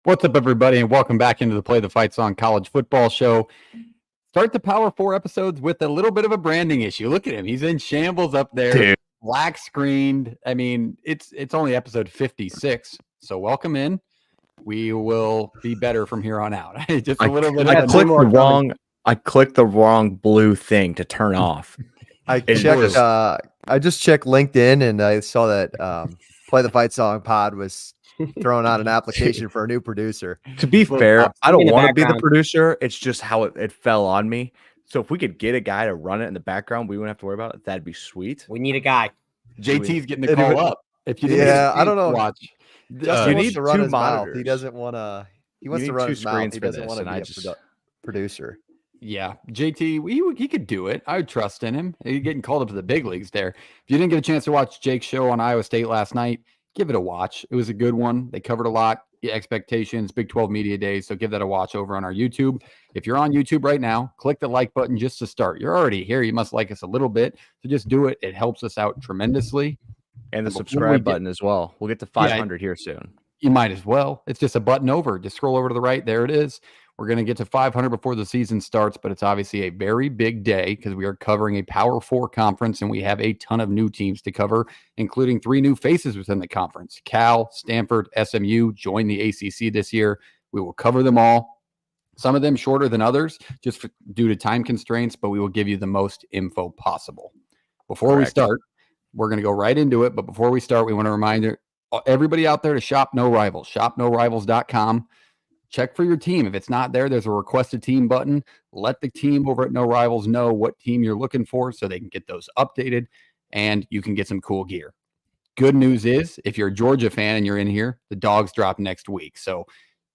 What's up, everybody, and welcome back into the Play the Fight Song College Football Show. Start the Power 4 episodes with a little bit of a branding issue. Look at him. He's in shambles up there, dude. Black screened. I mean, it's only episode 56, so welcome in. We will be better from here on out. Just a little bit. I clicked the wrong blue thing to turn off. I just checked LinkedIn and I saw that Play the Fight Song Pod was throwing out an application for a new producer. To be fair, I don't want to be the producer. It's just how it fell on me. So if we could get a guy to run it in the background, we wouldn't have to worry about it. That'd be sweet. We need a guy. JT's getting the call up. If you I don't know. Watch. You need to run his mouth. He doesn't want to. He wants to run his mouth. He doesn't want to be a producer. Yeah, JT, he could do it. I would trust in him. He's getting called up to the big leagues there. If you didn't get a chance to watch Jake's show on Iowa State last night, give it a watch. It was a good one. They covered a lot. Expectations, Big 12 Media Days. So give that a watch over on our YouTube. If you're on YouTube right now, click the like button just to start. You're already here. You must like us a little bit. So just do it. It helps us out tremendously. And the subscribe button as well. We'll get to 500 here soon. You might as well. It's just a button over. Just scroll over to the right. There it is. We're going to get to 500 before the season starts, but it's obviously a very big day because we are covering a Power 4 conference and we have a ton of new teams to cover, including 3 new faces within the conference. Cal, Stanford, SMU joined the ACC this year. We will cover them all. Some of them shorter than others just due to time constraints, but we will give you the most info possible. Before we start, we're going to go right into it. But before we start, we want to remind everybody out there to shop No Rivals, shopnorivals.com. Check for your team. If it's not there, there's a request a team button. Let the team over at No Rivals know what team you're looking for so they can get those updated and you can get some cool gear. Good news is, if you're a Georgia fan and you're in here, the dogs drop next week. So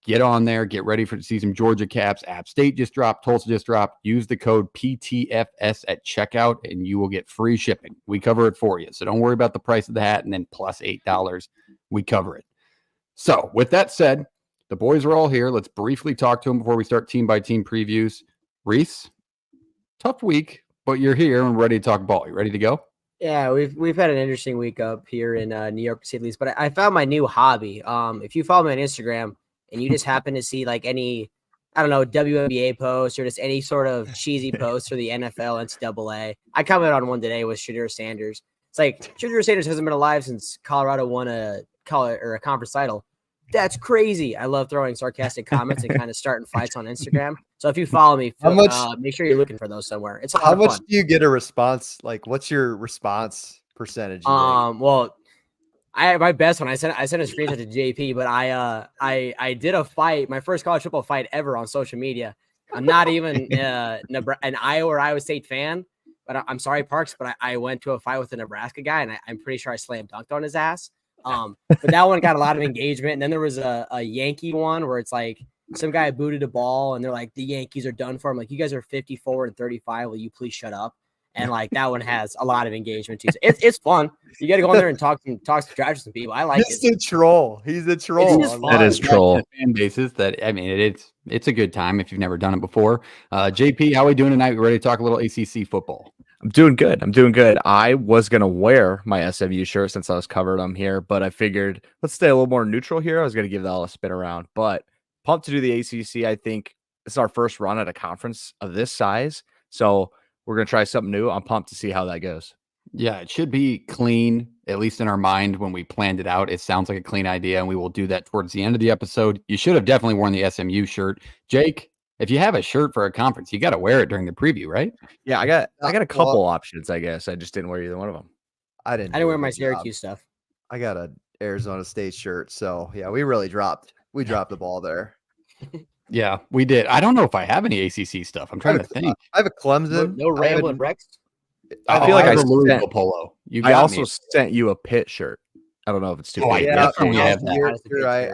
get on there, get ready to see some Georgia caps. App State just dropped, Tulsa just dropped. Use the code PTFS at checkout and you will get free shipping. We cover it for you. So don't worry about the price of the hat and then plus $8. We cover it. So with that said, the boys are all here. Let's briefly talk to them before we start team-by-team previews. Reese, tough week, but you're here and ready to talk ball. You ready to go? Yeah, we've had an interesting week up here in New York, to say the least. But I found my new hobby. If you follow me on Instagram and you just happen to see like any, I don't know, WNBA post or just any sort of cheesy post for the NFL, NCAA, I commented on one today with Shedeur Sanders. It's like Shedeur Sanders hasn't been alive since Colorado won a conference title. That's crazy. I love throwing sarcastic comments and kind of starting fights on Instagram. So if you follow me, make sure you're looking for those somewhere. It's how much do you get a response? Like, what's your response percentage? Well, my best one. I sent a screenshot to JP, but I did a fight, my first college football fight ever on social media. I'm not even an Iowa or Iowa State fan, but I'm sorry, Parks, but I went to a fight with a Nebraska guy, and I'm pretty sure I slam dunked on his ass. But that one got a lot of engagement. And then there was a Yankee one where it's like some guy booted a ball and they're like, the Yankees are done for. I'm like, you guys are 54 and 35. Will you please shut up? And like that one has a lot of engagement too. So it's fun. You got to go in there and talk to some people. I like it. He's a troll. He's a troll. That is troll. Fan bases that, I mean, it's a good time if you've never done it before. JP, how are we doing tonight? We ready to talk a little ACC football? I'm doing good. I was going to wear my SMU shirt since I was covered on here, but I figured let's stay a little more neutral here. I was going to give that all a spin around, but pumped to do the ACC. I think it's our first run at a conference of this size. So we're going to try something new. I'm pumped to see how that goes. Yeah, it should be clean, at least in our mind when we planned it out. It sounds like a clean idea, and we will do that towards the end of the episode. You should have definitely worn the SMU shirt. Jake, if you have a shirt for a conference, you got to wear it during the preview, right? Yeah, I got a couple options, I guess. I just didn't wear either one of them. I didn't wear my Syracuse stuff. I got an Arizona State shirt. So, yeah, we really dropped the ball there. Yeah, we did. I don't know if I have any ACC stuff. I'm trying to think. I have a Clemson. No Ramblin' Rex? I feel like I Louisville polo. I also sent you a Pitt shirt. I don't know if it's too big. Yeah,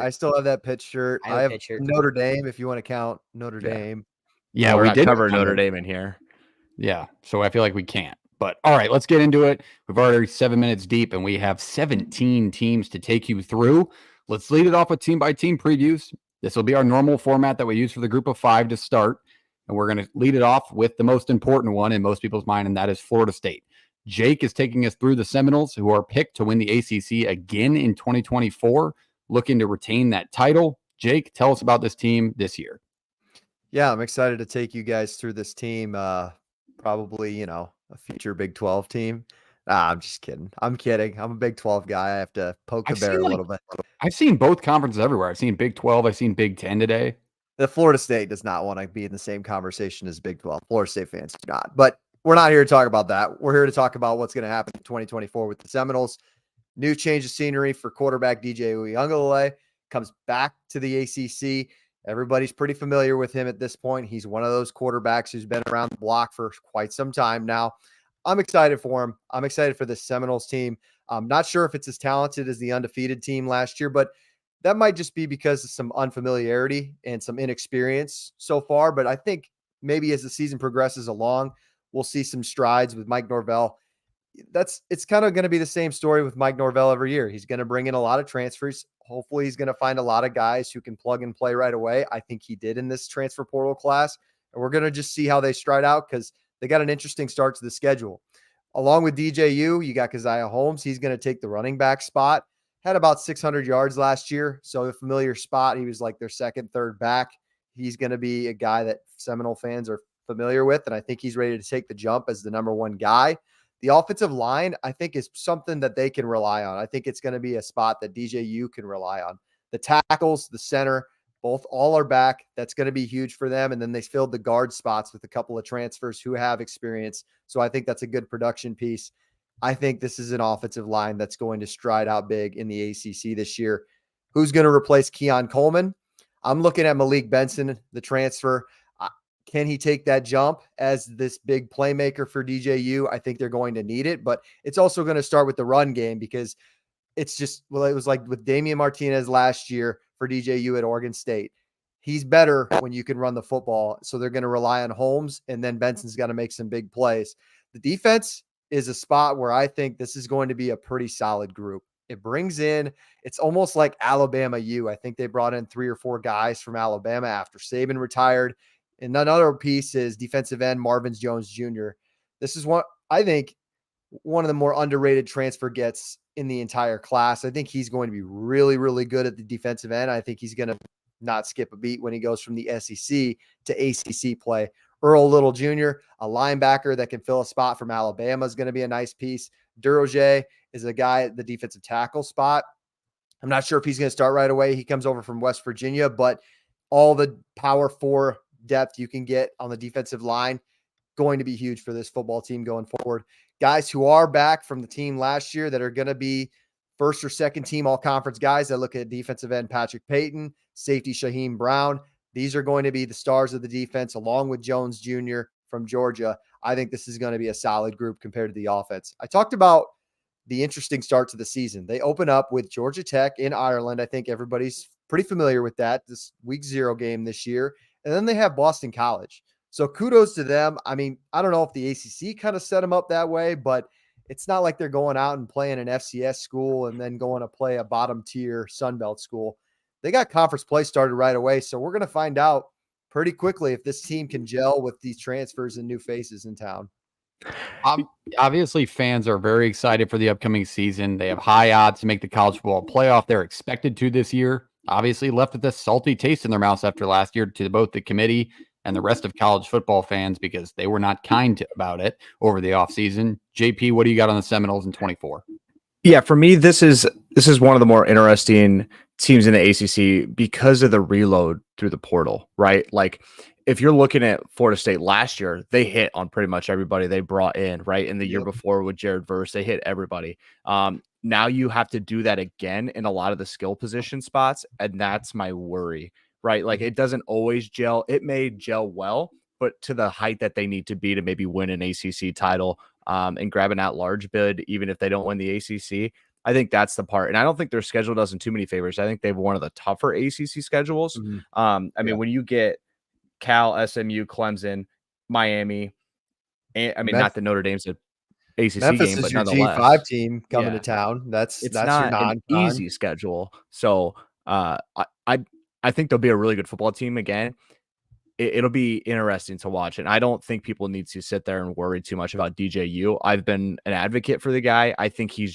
I still have that Pitt shirt. I have Notre Dame, if you want to count Notre Dame. Yeah, we did cover Notre Dame in here. Yeah, so I feel like we can't. But all right, let's get into it. We've already 7 minutes deep, and we have 17 teams to take you through. Let's lead it off with team-by-team previews. This will be our normal format that we use for the group of 5 to start. And we're going to lead it off with the most important one in most people's mind, and that is Florida State. Jake is taking us through the Seminoles, who are picked to win the ACC again in 2024, looking to retain that title. Jake, tell us about this team this year. Yeah, I'm excited to take you guys through this team. Probably, a future Big 12 team. I'm just kidding. I'm kidding. I'm a Big 12 guy. I have to poke the bear a little bit. I've seen both conferences everywhere. I've seen Big 12. I've seen Big 10 today. The Florida State does not want to be in the same conversation as Big 12. Florida State fans do not. But we're not here to talk about that. We're here to talk about what's going to happen in 2024 with the Seminoles. New change of scenery for quarterback DJ Uiagalelei. Comes back to the ACC. Everybody's pretty familiar with him at this point. He's one of those quarterbacks who's been around the block for quite some time now. I'm excited for him. I'm excited for the Seminoles team. I'm not sure if it's as talented as the undefeated team last year, but that might just be because of some unfamiliarity and some inexperience so far. But I think maybe as the season progresses along, we'll see some strides with Mike Norvell. It's kind of going to be the same story with Mike Norvell every year. He's going to bring in a lot of transfers. Hopefully he's going to find a lot of guys who can plug and play right away. I think he did in this transfer portal class. And we're going to just see how they stride out because they got an interesting start to the schedule. Along with DJU, you got Keziah Holmes. He's going to take the running back spot. Had about 600 yards last year. So a familiar spot. He was like their second, third back. He's going to be a guy that Seminole fans are familiar with. And I think he's ready to take the jump as the number one guy. The offensive line, I think, is something that they can rely on. I think it's going to be a spot that DJU can rely on. The tackles, the center, all are back. That's going to be huge for them. And then they filled the guard spots with a couple of transfers who have experience. So I think that's a good production piece. I think this is an offensive line that's going to stride out big in the ACC this year. Who's going to replace Keon Coleman? I'm looking at Malik Benson, the transfer. Can he take that jump as this big playmaker for DJU? I think they're going to need it, but it's also going to start with the run game because it's just, it was like with Damian Martinez last year for DJU at Oregon State. He's better when you can run the football. So they're going to rely on Holmes, and then Benson's got to make some big plays. The defense is a spot where I think this is going to be a pretty solid group. It brings in, it's almost like Alabama U. I think they brought in 3 or 4 guys from Alabama after Saban retired. And another piece is defensive end Marvin Jones Jr. This is one of the more underrated transfer gets in the entire class. I think he's going to be really, really good at the defensive end. I think he's going to not skip a beat when he goes from the SEC to ACC play. Earl Little Jr., a linebacker that can fill a spot from Alabama, is going to be a nice piece. Duroger is a guy at the defensive tackle spot. I'm not sure if he's going to start right away. He comes over from West Virginia, but all the Power 4 depth you can get on the defensive line going to be huge for this football team going forward. Guys who are back from the team last year that are going to be first or second team all conference guys. I look at defensive end Patrick Payton, safety Shaheem Brown. These are going to be the stars of the defense along with Jones Jr. from Georgia. I think this is going to be a solid group compared to the offense. I talked about the interesting start to the season. They open up with Georgia Tech in Ireland. I think everybody's pretty familiar with that, this week 0 game this year. And then they have Boston College. So kudos to them. I mean, I don't know if the ACC kind of set them up that way, but it's not like they're going out and playing an FCS school and then going to play a bottom tier Sunbelt school. They got conference play started right away. So we're going to find out pretty quickly if this team can gel with these transfers and new faces in town. Obviously, fans are very excited for the upcoming season. They have high odds to make the college football playoff. They're expected to this year. Obviously left with a salty taste in their mouths after last year to both the committee and the rest of college football fans because they were not kind about it over the offseason. JP, what do you got on the Seminoles in 24? Yeah, for me, this is one of the more interesting teams in the ACC because of the reload through the portal, right? Like if you're looking at Florida State last year, they hit on pretty much everybody they brought in, right? And the year before with Jared Verse, they hit everybody. Now you have to do that again in a lot of the skill position spots. And that's my worry, right? Like it doesn't always gel. It may gel well, but to the height that they need to be to maybe win an ACC title and grab an at-large bid, even if they don't win the ACC. I think that's the part. And I don't think their schedule does them too many favors. I think they have one of the tougher ACC schedules. I mean, when you get Cal, SMU, Clemson, Miami, and I mean, not the Notre Dame's ACC Memphis game, but is your nonetheless, G5 team coming to town. That's not your an easy schedule. So I I think they'll be a really good football team again. It'll be interesting to watch. And I don't think people need to sit there and worry too much about DJU. I've been an advocate for the guy. I think he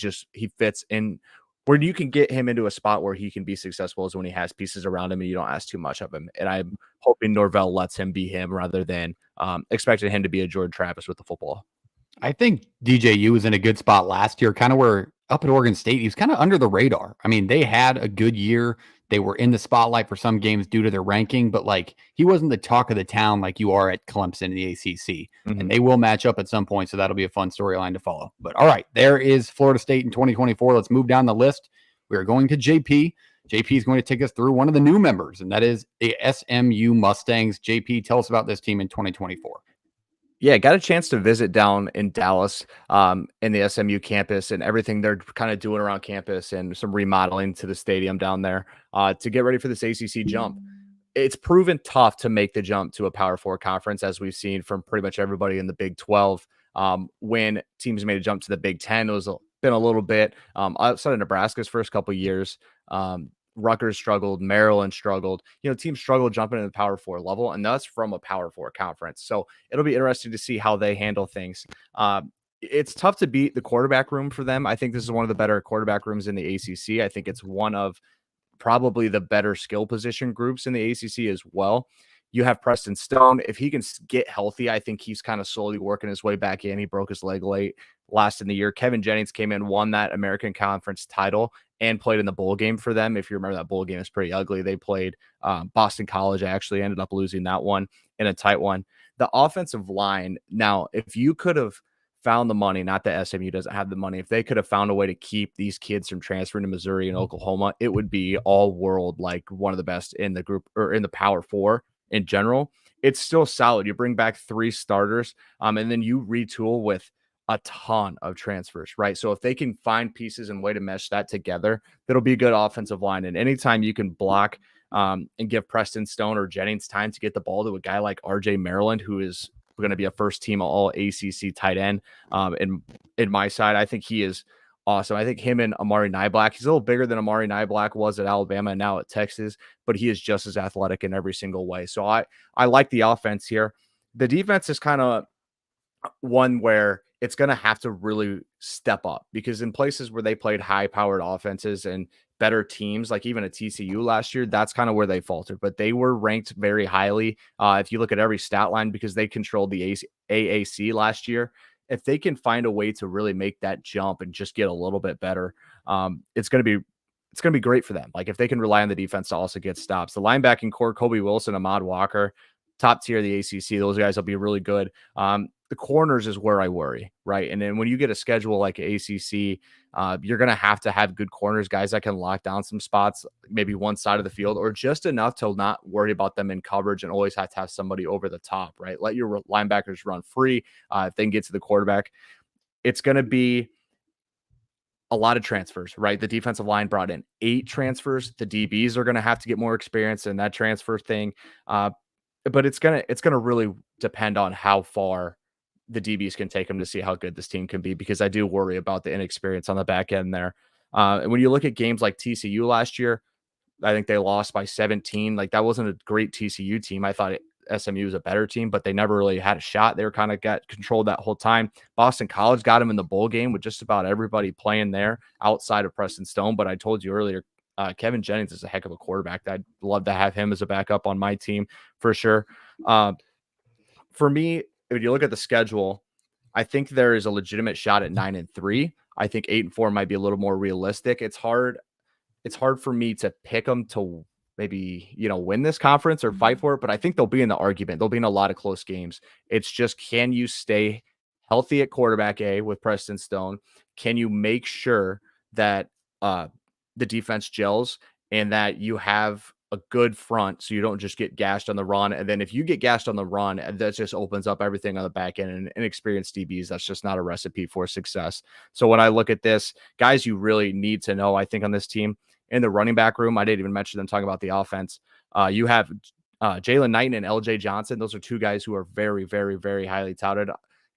fits in where you can get him into a spot where he can be successful is when he has pieces around him and you don't ask too much of him. And I'm hoping Norvell lets him be him rather than expecting him to be a Jordan Travis with the football. I think DJU was in a good spot last year, kind of where up at Oregon State, he was kind of under the radar. I mean, they had a good year. They were in the spotlight for some games due to their ranking, but like he wasn't the talk of the town like you are at Clemson in the ACC. And they will match up at some point, so that'll be a fun storyline to follow. But all right, there is Florida State in 2024. Let's move down the list. We are going to JP. JP is going to take us through one of the new members, and that is the SMU Mustangs. JP, tell us about this team in 2024. Yeah, got a chance to visit down in Dallas in the SMU campus and everything they're kind of doing around campus and some remodeling to the stadium down there to get ready for this ACC jump. It's proven tough to make the jump to a Power 4 conference, as we've seen from pretty much everybody in the Big 12. When teams made a jump to the Big 10, it was been a little bit outside of Nebraska's first couple of years. Rutgers struggled, Maryland struggled, teams struggled jumping in the Power 4 level, and that's from a Power 4 conference. So it'll be interesting to see how they handle things. It's tough to beat the quarterback room for them. I think this is one of the better quarterback rooms in the ACC. I think it's one of probably the better skill position groups in the ACC as well. You have Preston Stone. If he can get healthy, I think he's kind of slowly working his way back in. He broke his leg late last in the year. Kevin Jennings came in, won that American Conference title, and played in the bowl game for them. If you remember, that bowl game is pretty ugly. They played Boston College. Actually ended up losing that one in a tight one. The offensive line. Now, if you could have found the money, not that SMU doesn't have the money, if they could have found a way to keep these kids from transferring to Missouri and Oklahoma, it would be all world, like one of the best in the group or in the Power 4 in general. It's still solid. You bring back 3 starters and then you retool with a ton of transfers, right? So if they can find pieces and way to mesh that together, that'll be a good offensive line. And anytime you can block and give Preston Stone or Jennings time to get the ball to a guy like RJ Maryland, who is going to be a first team all ACC tight end in my side, I think he is awesome. I think him and Amari Niblack, he's a little bigger than Amari Niblack was at Alabama and now at Texas, but he is just as athletic in every single way. So I like the offense here. The defense is kind of one where it's going to have to really step up, because in places where they played high-powered offenses and better teams, like even at TCU last year, that's kind of where they faltered. But they were ranked very highly. If you look at every stat line, because they controlled the AAC last year, if they can find a way to really make that jump and just get a little bit better, it's going to be great for them. Like if they can rely on the defense to also get stops. The linebacking core, Kobe Wilson, Ahmad Walker, top tier of the ACC, those guys will be really good. The corners is where I worry, right? And then when you get a schedule like ACC, you're going to have good corners, guys that can lock down some spots, maybe one side of the field, or just enough to not worry about them in coverage and always have to have somebody over the top, right? Let your linebackers run free. If they can get to the quarterback, it's going to be a lot of transfers, right? The defensive line brought in 8 transfers. The DBs are going to have to get more experience in that transfer thing. But it's going to really depend on how far the DBs can take them to see how good this team can be, because I do worry about the inexperience on the back end there. And when you look at games like TCU last year, I think they lost by 17. Like that wasn't a great TCU team. I thought SMU was a better team, but they never really had a shot. They were kind of got controlled that whole time. Boston College got them in the bowl game with just about everybody playing there outside of Preston Stone. But I told you earlier, Kevin Jennings is a heck of a quarterback. I'd love to have him as a backup on my team for sure. For me, if you look at the schedule, I think there is a legitimate shot at 9-3. I think 8-4 might be a little more realistic. It's hard for me to pick them to maybe, win this conference or fight for it, but I think they'll be in the argument. They'll be in a lot of close games. It's just, can you stay healthy at quarterback A with Preston Stone? Can you make sure that the defense gels and that you have a good front so you don't just get gashed on the run? And then if you get gashed on the run, that just opens up everything on the back end, and inexperienced DBs, that's just not a recipe for success. So when I look at this, guys you really need to know, I think, on this team, in the running back room, I didn't even mention them talking about the offense. You have Jalen Knighton and LJ Johnson. Those are 2 guys who are very, very, very highly touted,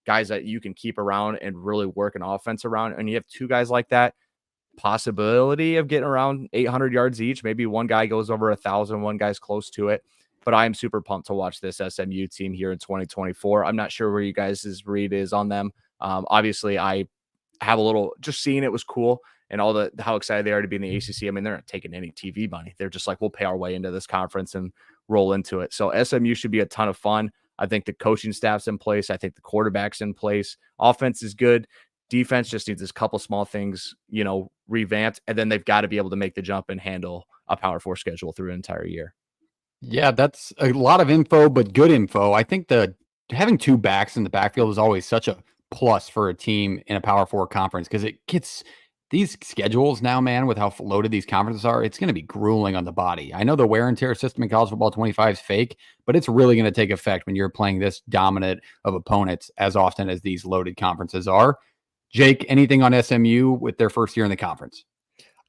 guys that you can keep around and really work an offense around. And you have 2 guys like that, possibility of getting around 800 yards each. Maybe one guy goes over 1,000, one guy's close to it. But I am super pumped to watch this SMU team here in 2024. I'm not sure where you guys' read is on them. Obviously, I have a little, just seeing it was cool, and all how excited they are to be in the ACC. I mean, they're not taking any TV money. They're just like, we'll pay our way into this conference and roll into it. So SMU should be a ton of fun. I think the coaching staff's in place. I think the quarterback's in place. Offense is good. Defense just needs a couple small things, revamped, and then they've got to be able to make the jump and handle a Power 4 schedule through an entire year. Yeah, that's a lot of info, but good info. I think having two backs in the backfield is always such a plus for a team in a Power 4 conference, because it gets these schedules now, man, with how loaded these conferences are. It's going to be grueling on the body. I know the wear and tear system in college football 25 is fake, but it's really going to take effect when you're playing this dominant of opponents as often as these loaded conferences are. Jake, anything on SMU with their first year in the conference?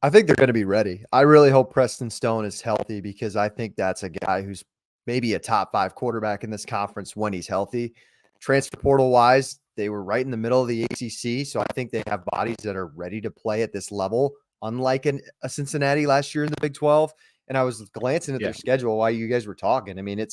I think they're going to be ready. I really hope Preston Stone is healthy, because I think that's a guy who's maybe a top 5 quarterback in this conference when he's healthy. Transfer portal wise, they were right in the middle of the ACC. So I think they have bodies that are ready to play at this level, unlike a Cincinnati last year in the Big 12. And I was glancing at their schedule while you guys were talking. I mean,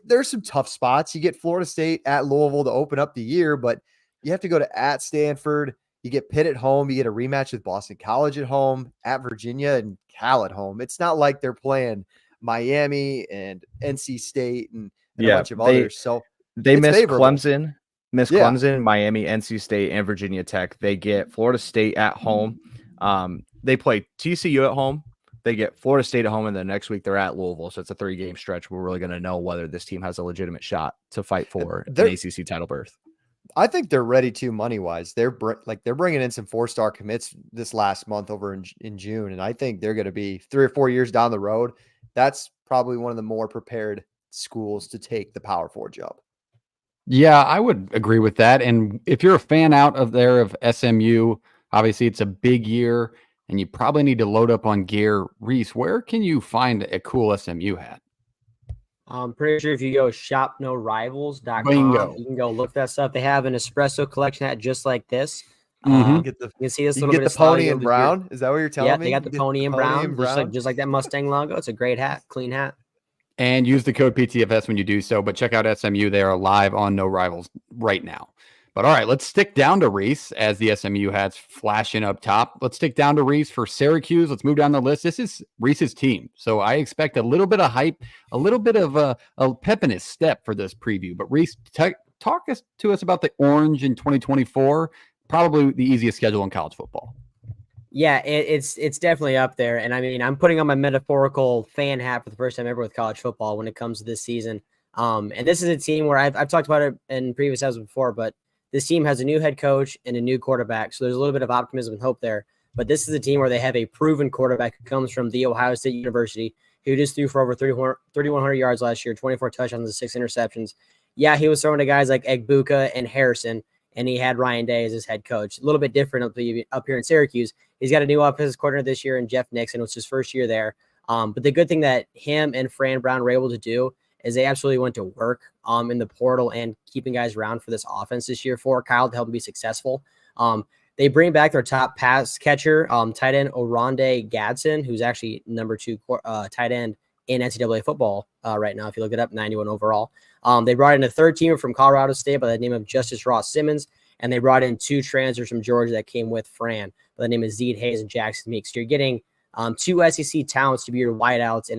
there's some tough spots. You get Florida State at Louisville to open up the year, but you have to go to at Stanford. You get Pitt at home. You get a rematch with Boston College at home, at Virginia, and Cal at home. It's not like they're playing Miami and NC State and a bunch of others. So they miss Clemson, Clemson, Miami, NC State, and Virginia Tech. They get Florida State at home. They play TCU at home. They get Florida State at home, and the next week they're at Louisville. So it's a 3-game stretch. We're really going to know whether this team has a legitimate shot to fight for an ACC title berth. I think they're ready to money-wise. They're bringing in some 4-star commits this last month over in June, and I think they're going to be 3 or 4 years down the road. That's probably one of the more prepared schools to take the Power 4 job. Yeah, I would agree with that. And if you're a fan out of SMU, obviously it's a big year, and you probably need to load up on gear. Reese, where can you find a cool SMU hat? I'm pretty sure if you go shopnorivals.com, Bingo. you can go look that stuff. They have an espresso collection hat just like this. Mhm. You can see this you little get bit the of style pony you and have brown. Is that what you're telling me? Yeah, they got the pony and brown, just like that Mustang logo. It's a great hat, clean hat. And use the code PTFS when you do so. But check out SMU. They are live on No Rivals right now. But all right, let's stick down to Reese as the SMU hats flashing up top. Let's stick down to Reese for Syracuse. Let's move down the list. This is Reese's team. So I expect a little bit of hype, a little bit of a pep in his step for this preview. But Reese, talk to us about the Orange in 2024. Probably the easiest schedule in college football. Yeah, it's definitely up there. And I mean, I'm putting on my metaphorical fan hat for the first time ever with college football when it comes to this season. And this is a team where I've talked about it in previous episodes before, but this team has a new head coach and a new quarterback. So there's a little bit of optimism and hope there. But this is a team where they have a proven quarterback who comes from The Ohio State University, who just threw for over 3,100 yards last year, 24 touchdowns and 6 interceptions. Yeah, he was throwing to guys like Egbuka and Harrison, and he had Ryan Day as his head coach. A little bit different up here in Syracuse. He's got a new offensive coordinator this year in Jeff Nixon, which is his first year there. But the good thing that him and Fran Brown were able to do is they absolutely went to work in the portal and keeping guys around for this offense this year for Kyle to help him be successful. They bring back their top pass catcher, tight end Oronde Gadsden, who's actually number 2 tight end in NCAA football right now. If you look it up, 91 overall. They brought in a third teamer from Colorado State by the name of Justice Ross Simmons, and they brought in 2 transfers from Georgia that came with Fran by the name of Zeed Hayes and Jackson Meeks. So you're getting 2 SEC talents to be your wideouts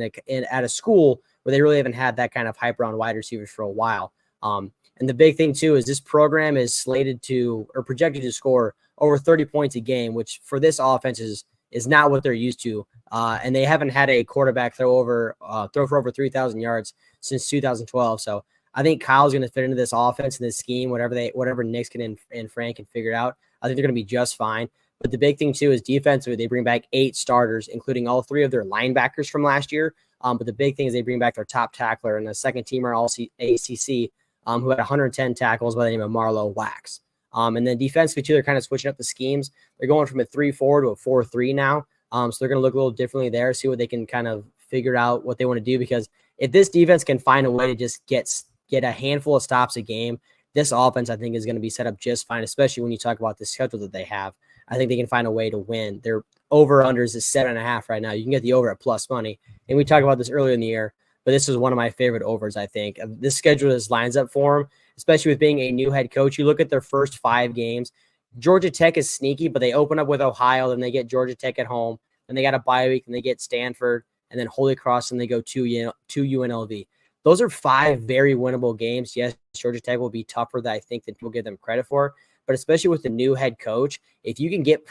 at a school where they really haven't had that kind of hype around wide receivers for a while. And the big thing, too, is this program is slated to or projected to score over 30 points a game, which for this offense is not what they're used to. And they haven't had a quarterback throw for over 3,000 yards since 2012. So I think Kyle's going to fit into this offense and this scheme, whatever Nick's and Frank can figure it out. I think they're going to be just fine. But the big thing, too, is defensively, they bring back 8 starters, including all 3 of their linebackers from last year. But the big thing is they bring back their top tackler and a second-teamer all-ACC who had 110 tackles by the name of Marlo Wax. And then defensively, too, they're kind of switching up the schemes. They're going from a 3-4 to a 4-3 now. So they're going to look a little differently there, see what they can kind of figure out what they want to do. Because if this defense can find a way to just get a handful of stops a game, this offense, I think, is going to be set up just fine, especially when you talk about the schedule that they have. I think they can find a way to win. Their over-unders is 7.5 right now. You can get the over at plus money. And we talked about this earlier in the year, but this is one of my favorite overs, I think. This schedule just lines up for them, especially with being a new head coach. You look at their first 5 games. Georgia Tech is sneaky, but they open up with Ohio, then they get Georgia Tech at home, then they got a bye week, and they get Stanford, and then Holy Cross, and they go to UNLV. Those are 5 very winnable games. Yes, Georgia Tech will be tougher than I think that people give them credit for, but especially with the new head coach, if you can get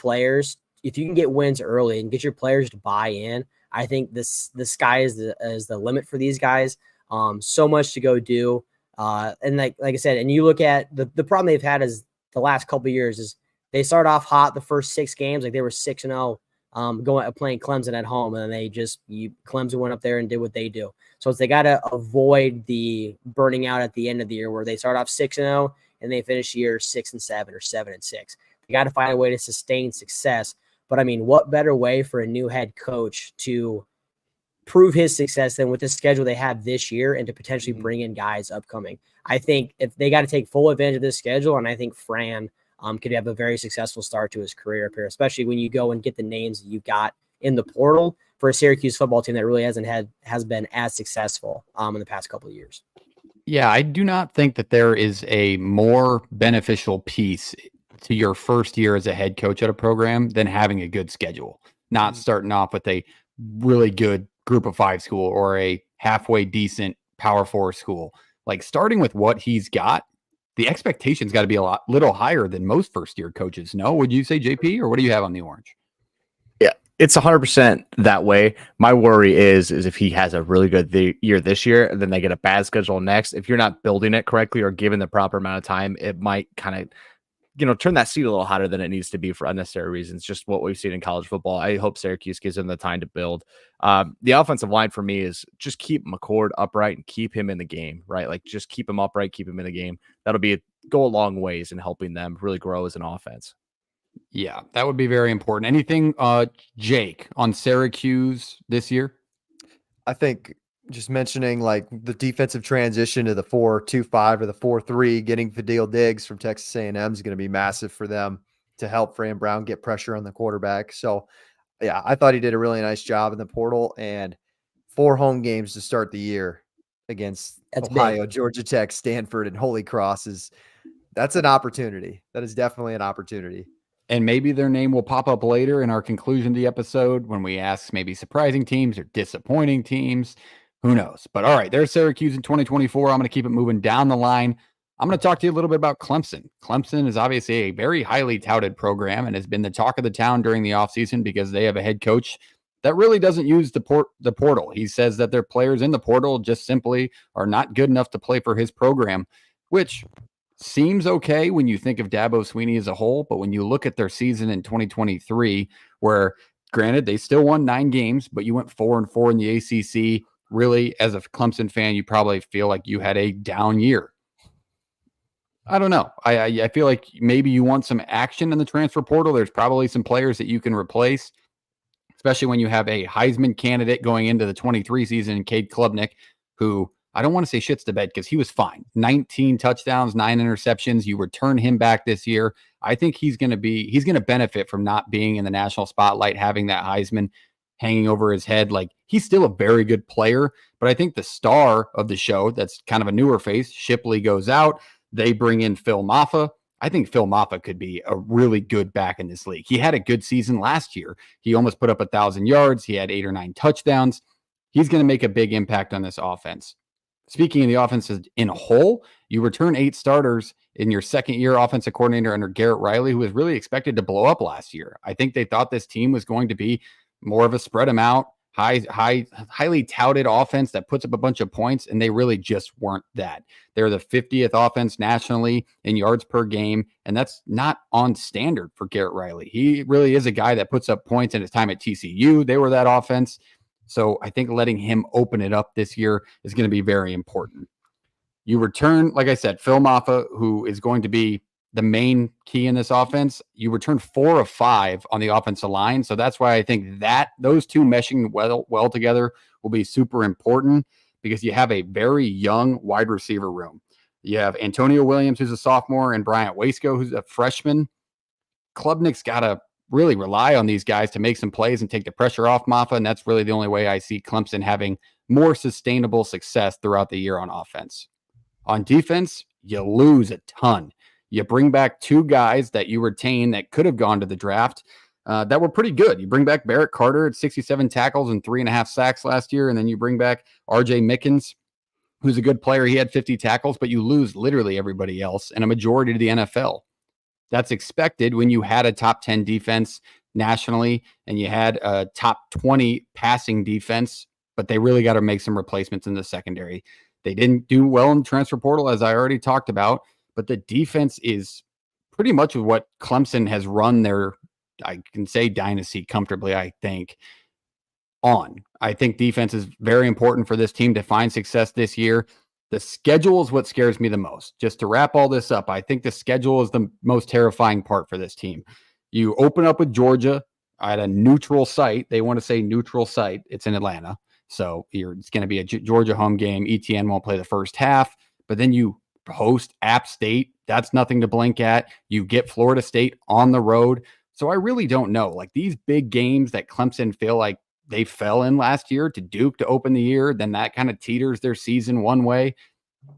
wins early and get your players to buy in, I think the sky is the limit for these guys. So much to go do. And like I said, and you look at the problem they've had is the last couple of years is they start off hot the first 6 games, like they were 6-0, playing Clemson at home, and then Clemson went up there and did what they do. So they got to avoid the burning out at the end of the year where they start off 6-0 and they finish the year 6-7 or 7-6. They got to find a way to sustain success. But I mean, what better way for a new head coach to prove his success than with the schedule they have this year and to potentially bring in guys upcoming? I think if they got to take full advantage of this schedule, and I think Fran could have a very successful start to his career up here, especially when you go and get the names that you got in the portal for a Syracuse football team that really has been as successful in the past couple of years. Yeah, I do not think that there is a more beneficial piece to your first year as a head coach at a program than having a good schedule, not starting off with a really good group of 5 school or a halfway decent Power 4 school. Like starting with what he's got, the expectations got to be little higher than most first year coaches. No, would you say, JP, or what do you have on the Orange? Yeah, it's 100% that way. My worry is if he has a really good year this year, and then they get a bad schedule next. If you're not building it correctly or given the proper amount of time, it might kind of turn that seat a little hotter than it needs to be for unnecessary reasons. Just what we've seen in college football. I hope Syracuse gives him the time to build. The offensive line for me is just keep McCord upright and keep him in the game, right? Like just keep him upright, keep him in the game. That'll go a long ways in helping them really grow as an offense. Yeah, that would be very important. Anything, Jake, on Syracuse this year? I think just mentioning like the defensive transition to the 4-2-5 or the 4-3, getting Fadil Diggs from Texas A&M is going to be massive for them to help Fran Brown get pressure on the quarterback. So yeah, I thought he did a really nice job in the portal, and 4 home games to start the year against Ohio, Georgia Tech, Stanford, and Holy Cross that's an opportunity. That is definitely an opportunity. And maybe their name will pop up later in our conclusion to the episode when we ask maybe surprising teams or disappointing teams. Who knows? But all right, there's Syracuse in 2024. I'm going to keep it moving down the line. I'm going to talk to you a little bit about Clemson. Clemson is obviously a very highly touted program and has been the talk of the town during the offseason because they have a head coach that really doesn't use the portal. He says that their players in the portal just simply are not good enough to play for his program, which seems okay when you think of Dabo Swinney as a whole. But when you look at their season in 2023, where granted they still won 9 games, but you went 4-4 in the ACC. Really, as a Clemson fan, you probably feel like you had a down year. I don't know. I feel like maybe you want some action in the transfer portal. There's probably some players that you can replace, especially when you have a Heisman candidate going into the 23 season, Cade Klubnik, who I don't want to say shits the bed because he was fine. 19 touchdowns, 9 interceptions. You return him back this year. I think he's going to benefit from not being in the national spotlight, having that Heisman hanging over his head. Like, he's still a very good player, but I think the star of the show, that's kind of a newer face, Shipley, goes out. They bring in Phil Maffa. I think Phil Maffa could be a really good back in this league. He had a good season last year. He almost put up 1,000 yards. He had 8 or 9 touchdowns. He's going to make a big impact on this offense. Speaking of the offenses in a whole, you return 8 starters in your second-year offensive coordinator under Garrett Riley, who was really expected to blow up last year. I think they thought this team was going to be more of a spread them out, highly touted offense that puts up a bunch of points, and they really just weren't that. They're the 50th offense nationally in yards per game, and that's not on standard for Garrett Riley. He really is a guy that puts up points. In his time at TCU, they were that offense. So I think letting him open it up this year is going to be very important. You return, like I said, Phil Maffa, who is going to be the main key in this offense. You return 4 of 5 on the offensive line. So that's why I think that those two meshing well together will be super important, because you have a very young wide receiver room. You have Antonio Williams, who's a sophomore, and Bryant Waisco, who's a freshman. Klubnik's got to really rely on these guys to make some plays and take the pressure off Maffa, and that's really the only way I see Clemson having more sustainable success throughout the year on offense. On defense, you lose a ton. You bring back 2 guys that you retain that could have gone to the draft that were pretty good. You bring back Barrett Carter at 67 tackles and 3.5 sacks last year, and then you bring back R.J. Mickens, who's a good player. He had 50 tackles, but you lose literally everybody else and a majority to the NFL. That's expected when you had a top 10 defense nationally and you had a top 20 passing defense, but they really got to make some replacements in the secondary. They didn't do well in the transfer portal, as I already talked about, but the defense is pretty much what Clemson has run their, I can say, dynasty comfortably, I think, on. I think defense is very important for this team to find success this year. The schedule is what scares me the most. Just to wrap all this up, I think the schedule is the most terrifying part for this team. You open up with Georgia at a neutral site. They want to say neutral site. It's in Atlanta. So it's going to be a Georgia home game. ETN won't play the first half, but then you host App State. That's nothing to blink at. You get Florida State on the road. So I really don't know. Like these big games that Clemson feel like they fell in last year to Duke to open the year, then that kind of teeters their season one way.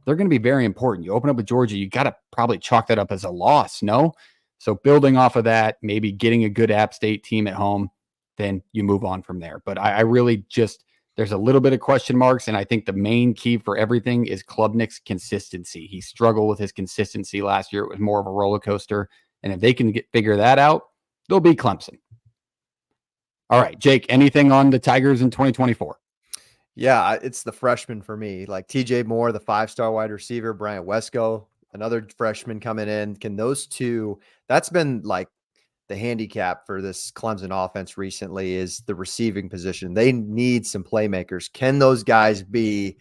They're going to be very important. You open up with Georgia, you got to probably chalk that up as a loss, no? So building off of that, maybe getting a good App State team at home, then you move on from there. But I really just, there's a little bit of question marks, and I think the main key for everything is Klubnik's consistency. He struggled with his consistency last year. It was more of a roller coaster, and if they can figure that out, they'll beat Clemson. All right, Jake, anything on the Tigers in 2024? Yeah, it's the freshman for me. Like TJ Moore, the 5-star wide receiver, Bryant Wesco, another freshman coming in. Can those two, that's been like the handicap for this Clemson offense recently, is the receiving position. They need some playmakers. Can those guys be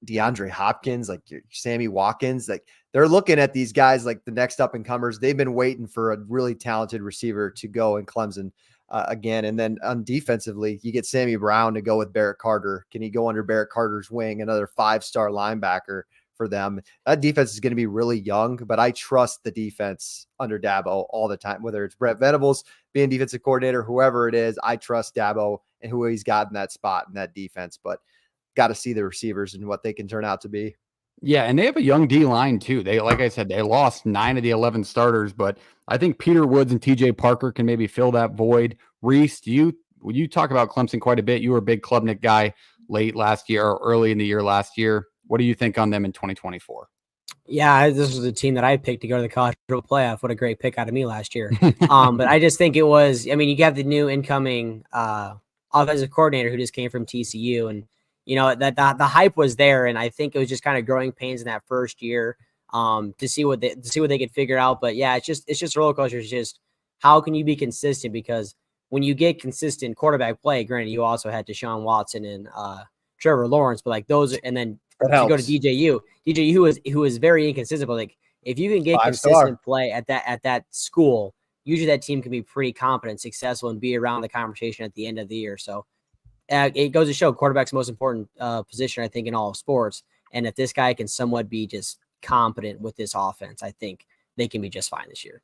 DeAndre Hopkins, like Sammy Watkins? Like they're looking at these guys like the next up and comers. They've been waiting for a really talented receiver to go in Clemson. Again, and then on defensively, you get Sammy Brown to go with Barrett Carter. Can he go under Barrett Carter's wing? Another 5-star linebacker for them. That defense is going to be really young, but I trust the defense under Dabo all the time, whether it's Brett Venables being defensive coordinator, whoever it is. I trust Dabo and who he's got in that spot in that defense, but got to see the receivers and what they can turn out to be. Yeah, and they have a young D line too. They, like I said, they lost 9 of the 11 starters, but I think Peter Woods and TJ Parker can maybe fill that void. Reese, you talk about Clemson quite a bit. You were a big Klubnik guy late last year or early in the year last year. What do you think on them in 2024? Yeah, this was a team that I picked to go to the college football playoff. What a great pick out of me last year. But I just think it was, I mean, you have the new incoming offensive coordinator who just came from TCU, and you know, that the hype was there, and I think it was just kind of growing pains in that first year to see what they could figure out. But yeah, it's just roller coaster. It's just how can you be consistent? Because when you get consistent quarterback play, granted, you also had Deshaun Watson and Trevor Lawrence, but like those, and then to go to DJU, who is very inconsistent. But like if you can get consistent play at that school, usually that team can be pretty competent, successful, and be around the conversation at the end of the year. So. It goes to show quarterback's the most important position, I think, in all of sports. And if this guy can somewhat be just competent with this offense, I think they can be just fine this year.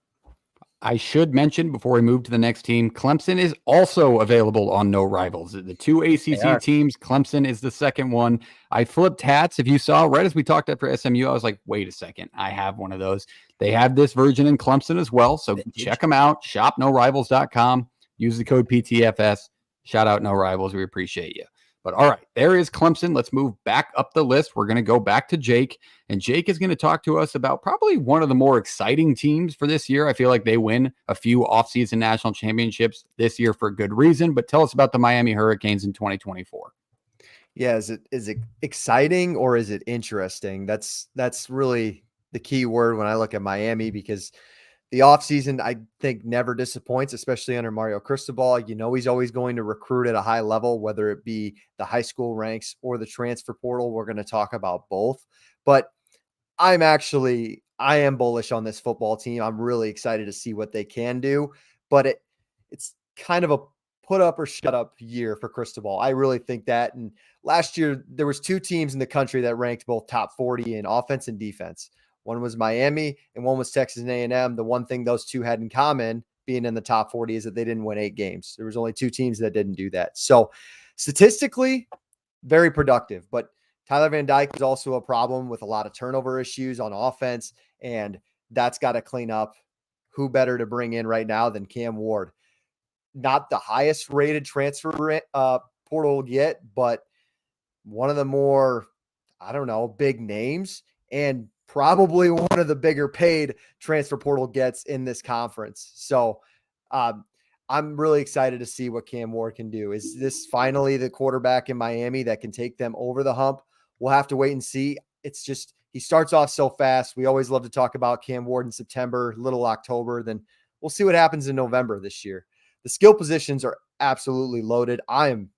I should mention before we move to the next team, Clemson is also available on No Rivals. The 2 ACC teams, Clemson is the second one. I flipped hats. If you saw, right as we talked after SMU, I was like, wait a second, I have one of those. They have this version in Clemson as well. So check them out, shopnorivals.com. Use the code PTFS. Shout out No Rivals. We appreciate you. But all right, there is Clemson. Let's move back up the list. We're going to go back to Jake, and Jake is going to talk to us about probably one of the more exciting teams for this year. I feel like they win a few offseason national championships this year for good reason, but tell us about the Miami Hurricanes in 2024. Yeah, is it exciting or is it interesting? That's really the key word when I look at Miami, because the offseason, I think, never disappoints, especially under Mario Cristobal. You know, he's always going to recruit at a high level, whether it be the high school ranks or the transfer portal. We're going to talk about both. But I am bullish on this football team. I'm really excited to see what they can do. But it's kind of a put up or shut up year for Cristobal. I really think that. And last year, there was 2 teams in the country that ranked both top 40 in offense and defense. One was Miami and one was Texas A&M. The one thing those 2 had in common, being in the top 40, is that they didn't win 8 games. There was only 2 teams that didn't do that. So statistically, very productive. But Tyler Van Dyke is also a problem with a lot of turnover issues on offense, and that's got to clean up. Who better to bring in right now than Cam Ward? Not the highest rated transfer portal yet, but one of the more, big names, and probably one of the bigger paid transfer portal gets in this conference. So I'm really excited to see what Cam Ward can do. Is this finally the quarterback in Miami that can take them over the hump? We'll have to wait and see. It's just, he starts off so fast. We always love to talk about Cam Ward in September, little October. Then we'll see what happens in November this year. The skill positions are absolutely loaded. I'm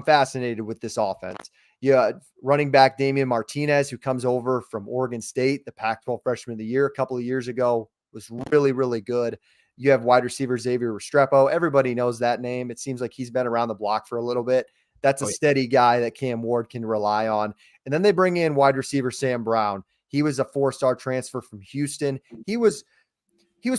fascinated with this offense. Yeah, running back Damian Martinez, who comes over from Oregon State, the Pac-12 Freshman of the Year a couple of years ago, was really, really good. You have wide receiver Xavier Restrepo. Everybody knows that name. It seems like he's been around the block for a little bit. That's a steady guy that Cam Ward can rely on. And then they bring in wide receiver Sam Brown. He was a 4-star transfer from Houston. He was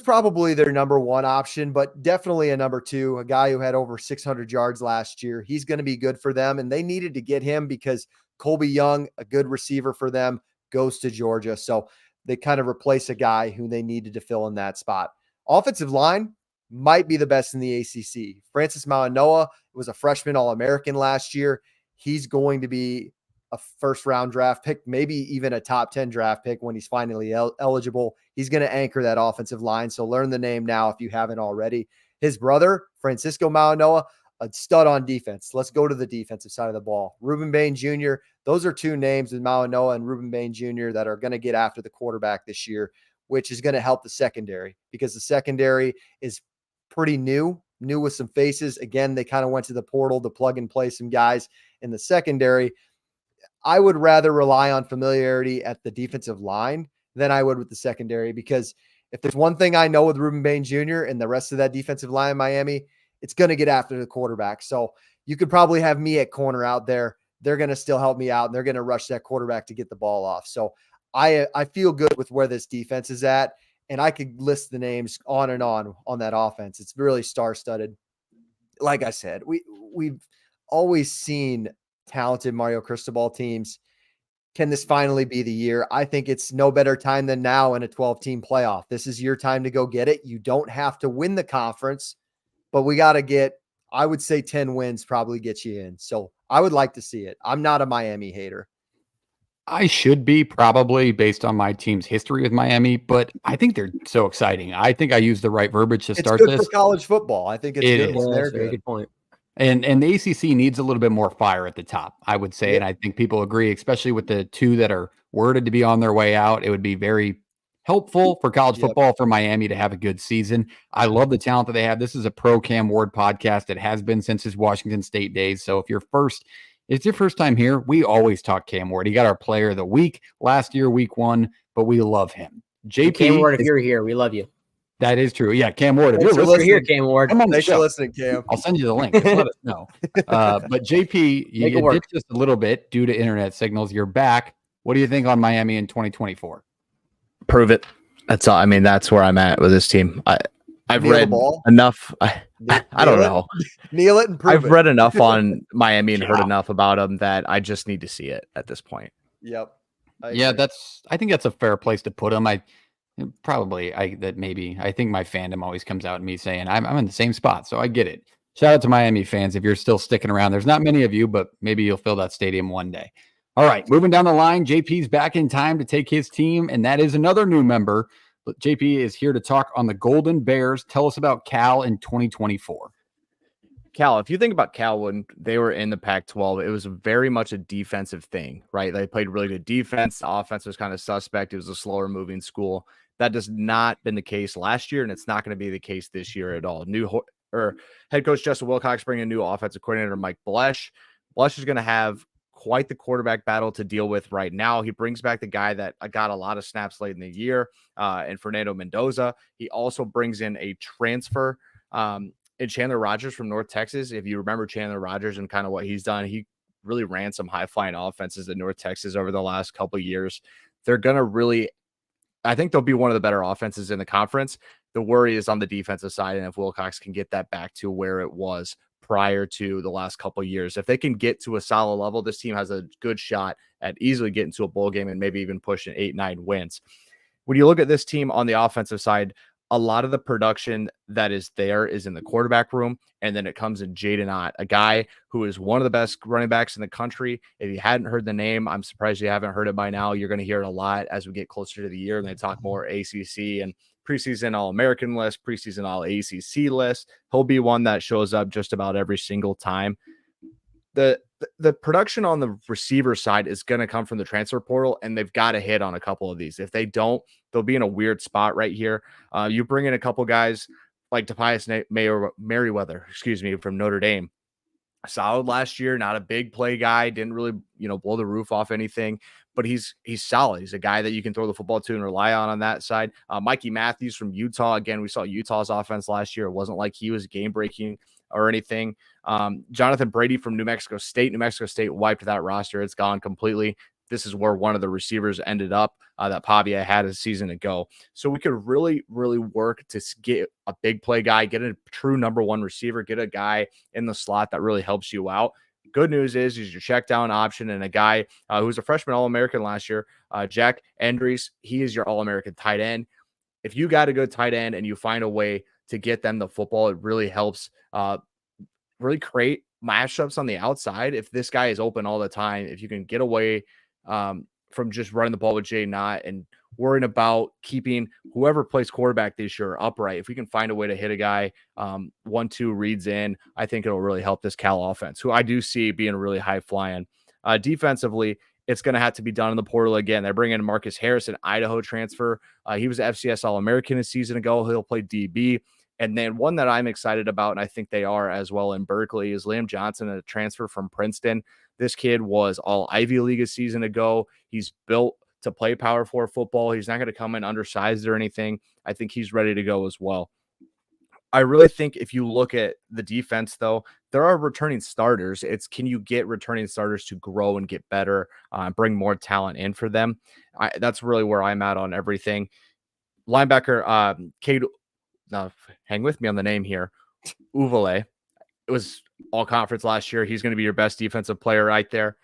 probably their number 1 option, but definitely a number 2, a guy who had over 600 yards last year. He's going to be good for them, and they needed to get him because Colby Young, a good receiver for them, goes to Georgia. So they kind of replace a guy who they needed to fill in that spot. Offensive line might be the best in the ACC. Francis Mauanoa was a freshman All-American last year. He's going to be a first-round draft pick, maybe even a top 10 draft pick when he's finally eligible. He's going to anchor that offensive line, so learn the name now if you haven't already. His brother, Francisco Mauanoa, a stud on defense. Let's go to the defensive side of the ball. Ruben Bain Jr., those are 2 names with Mauanoa and Ruben Bain Jr. that are going to get after the quarterback this year, which is going to help the secondary because the secondary is pretty new with some faces. Again, they kind of went to the portal to plug and play some guys in the secondary. I would rather rely on familiarity at the defensive line than I would with the secondary, because if there's one thing I know with Ruben Bain Jr. and the rest of that defensive line in Miami, it's going to get after the quarterback. So you could probably have me at corner out there. They're going to still help me out, and they're going to rush that quarterback to get the ball off. So I feel good with where this defense is at, and I could list the names on and on that offense. It's really star-studded. Like I said, we've always seen talented Mario Cristobal teams. Can this finally be the year? I think it's no better time than now in a 12-team playoff. This is your time to go get it. You don't have to win the conference, but we got to get, I would say 10 wins probably gets you in. So I would like to see it. I'm not a Miami hater. I should be, probably based on my team's history with Miami, but I think they're so exciting. I think I used the right verbiage to start good this. For college football. I think it's good. Yeah, They're very good. good point. And the ACC needs a little bit more fire at the top, I would say. And I think people agree, especially with the 2 that are worded to be on their way out. It would be very helpful for college football for Miami to have a good season. I love the talent that they have. This is a pro Cam Ward podcast. It has been since his Washington State days. So if it's your first time here, we always talk Cam Ward. He got our player of the week last year, week 1, but we love him. JP, Cam Ward, if you're here, we love you. That is true. Yeah, Cam Ward. If Thanks you're here, Cam Ward. come on the Thanks for show. listening, Cam. I'll send you the link. Just let us know. But JP, you ditched just a little bit due to internet signals. You're back. What do you think on Miami in 2024? Prove it. That's all. I mean, that's where I'm at with this team. I've Kneel the read ball. enough. I don't know. Kneel it and prove I've it. read enough on Miami and heard enough about them that I just need to see it at this point. Yep. I think that's a fair place to put him. I think my fandom always comes out in me saying I'm in the same spot. So I get it. Shout out to Miami fans. If you're still sticking around, there's not many of you, but maybe you'll fill that stadium one day. All right. Moving down the line, JP's back in time to take his team. And that is another new member. But JP is here to talk on the Golden Bears. Tell us about Cal in 2024. Cal, if you think about Cal when they were in the Pac-12, it was very much a defensive thing, right? They played really good defense. The offense was kind of suspect. It was a slower moving school. That has not been the case last year, and it's not going to be the case this year at all. Head coach Justin Wilcox bringing a new offensive coordinator, Mike Blesh. Blesh is going to have quite the quarterback battle to deal with right now. He brings back the guy that got a lot of snaps late in the year, and Fernando Mendoza. He also brings in a transfer and Chandler Rogers from North Texas, if you remember Chandler Rogers and kind of what he's done, he really ran some high-flying offenses in North Texas over the last couple of years. They're going to really – I think they'll be one of the better offenses in the conference. The worry is on the defensive side, and if Wilcox can get that back to where it was prior to the last couple of years. If they can get to a solid level, this team has a good shot at easily getting to a bowl game and maybe even pushing 8-9 wins. When you look at this team on the offensive side, a lot of the production that is there is in the quarterback room, and then it comes in Jaden Ott, a guy who is one of the best running backs in the country. If you hadn't heard the name, I'm surprised you haven't heard it by now. You're going to hear it a lot as we get closer to the year and they talk more ACC and preseason All-American list, preseason All-ACC list. He'll be one that shows up just about every single time. The production on the receiver side is going to come from the transfer portal, and they've got to hit on a couple of these. If they don't, they'll be in a weird spot right here. You bring in a couple guys like Tobias Merriweather, from Notre Dame. Solid last year, not a big play guy, didn't really, blow the roof off anything, but he's solid. He's a guy that you can throw the football to and rely on that side. Mikey Matthews from Utah. Again, we saw Utah's offense last year. It wasn't like he was game breaking or anything. Jonathan Brady from New Mexico State. New Mexico State wiped that roster. It's gone completely. This is where one of the receivers ended up that Pavia had a season ago. So we could really, really work to get a big play guy, get a true number one receiver, get a guy in the slot that really helps you out. Good news is he's your check down option, and a guy who was a freshman All-American last year, Jack Endries, he is your All-American tight end. If you got a good tight end and you find a way to get them the football, it really helps really create matchups on the outside. If this guy is open all the time, if you can get away from just running the ball with Jay Knott and worrying about keeping whoever plays quarterback this year upright, if we can find a way to hit a guy 1-2 reads in, I think it'll really help this Cal offense, who I do see being really high flying. Defensively, it's going to have to be done in the portal again. They're bringing in Marcus Harris, an Idaho transfer. He was an FCS All-American a season ago. He'll play DB. And then one that I'm excited about, and I think they are as well in Berkeley, is Liam Johnson, a transfer from Princeton. This kid was all Ivy League a season ago. He's built to play Power 4 football. He's not going to come in undersized or anything. I think he's ready to go as well. I really think if you look at the defense, though, there are returning starters. It's can you get returning starters to grow and get better, bring more talent in for them? That's really where I'm at on everything. Linebacker, Cade, now hang with me on the name here, Uvale. It was all conference last year. He's going to be your best defensive player right there.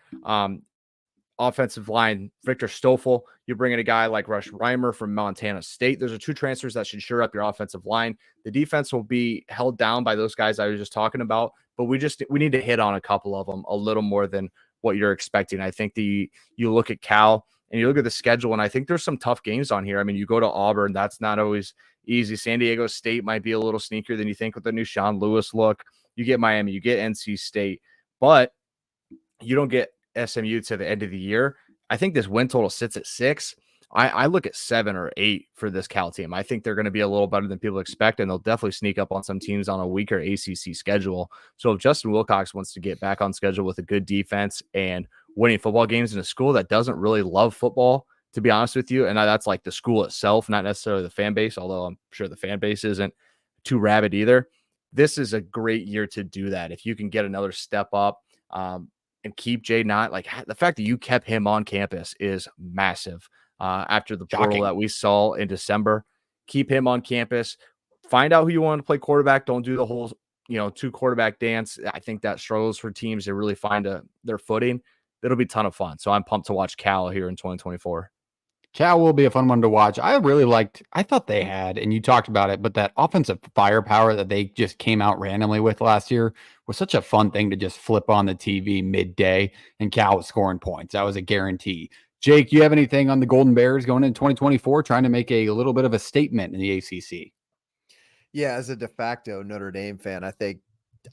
Offensive line, Victor Stoffel. You bring in a guy like Rush Reimer from Montana State. Those are two transfers that should shore up your offensive line. The defense will be held down by those guys I was just talking about, but we need to hit on a couple of them a little more than what you're expecting. I think you look at Cal and you look at the schedule, and I think there's some tough games on here. I mean, you go to Auburn, that's not always easy. San Diego State might be a little sneakier than you think with the new Sean Lewis look. You get Miami, you get NC State, but you don't get SMU to the end of the year. I think this win total sits at 6. I look at 7 or 8 for this Cal team. I think they're going to be a little better than people expect, and they'll definitely sneak up on some teams on a weaker ACC schedule. So if Justin Wilcox wants to get back on schedule with a good defense and winning football games in a school that doesn't really love football, to be honest with you, and that's like the school itself, not necessarily the fan base, although I'm sure the fan base isn't too rabid either. This is a great year to do that. If you can get another step up, and keep Jay Knott, like the fact that you kept him on campus is massive. After the portal that we saw in December, keep him on campus, find out who you want to play quarterback. Don't do the whole, 2 quarterback dance. I think that struggles for teams to really find their footing. It'll be a ton of fun. So I'm pumped to watch Cal here in 2024. Cal will be a fun one to watch. I thought they had, and you talked about it, but that offensive firepower that they just came out randomly with last year was such a fun thing to just flip on the TV midday and Cal was scoring points. That was a guarantee. Jake, you have anything on the Golden Bears going into 2024, trying to make a little bit of a statement in the ACC? Yeah, as a de facto Notre Dame fan, I think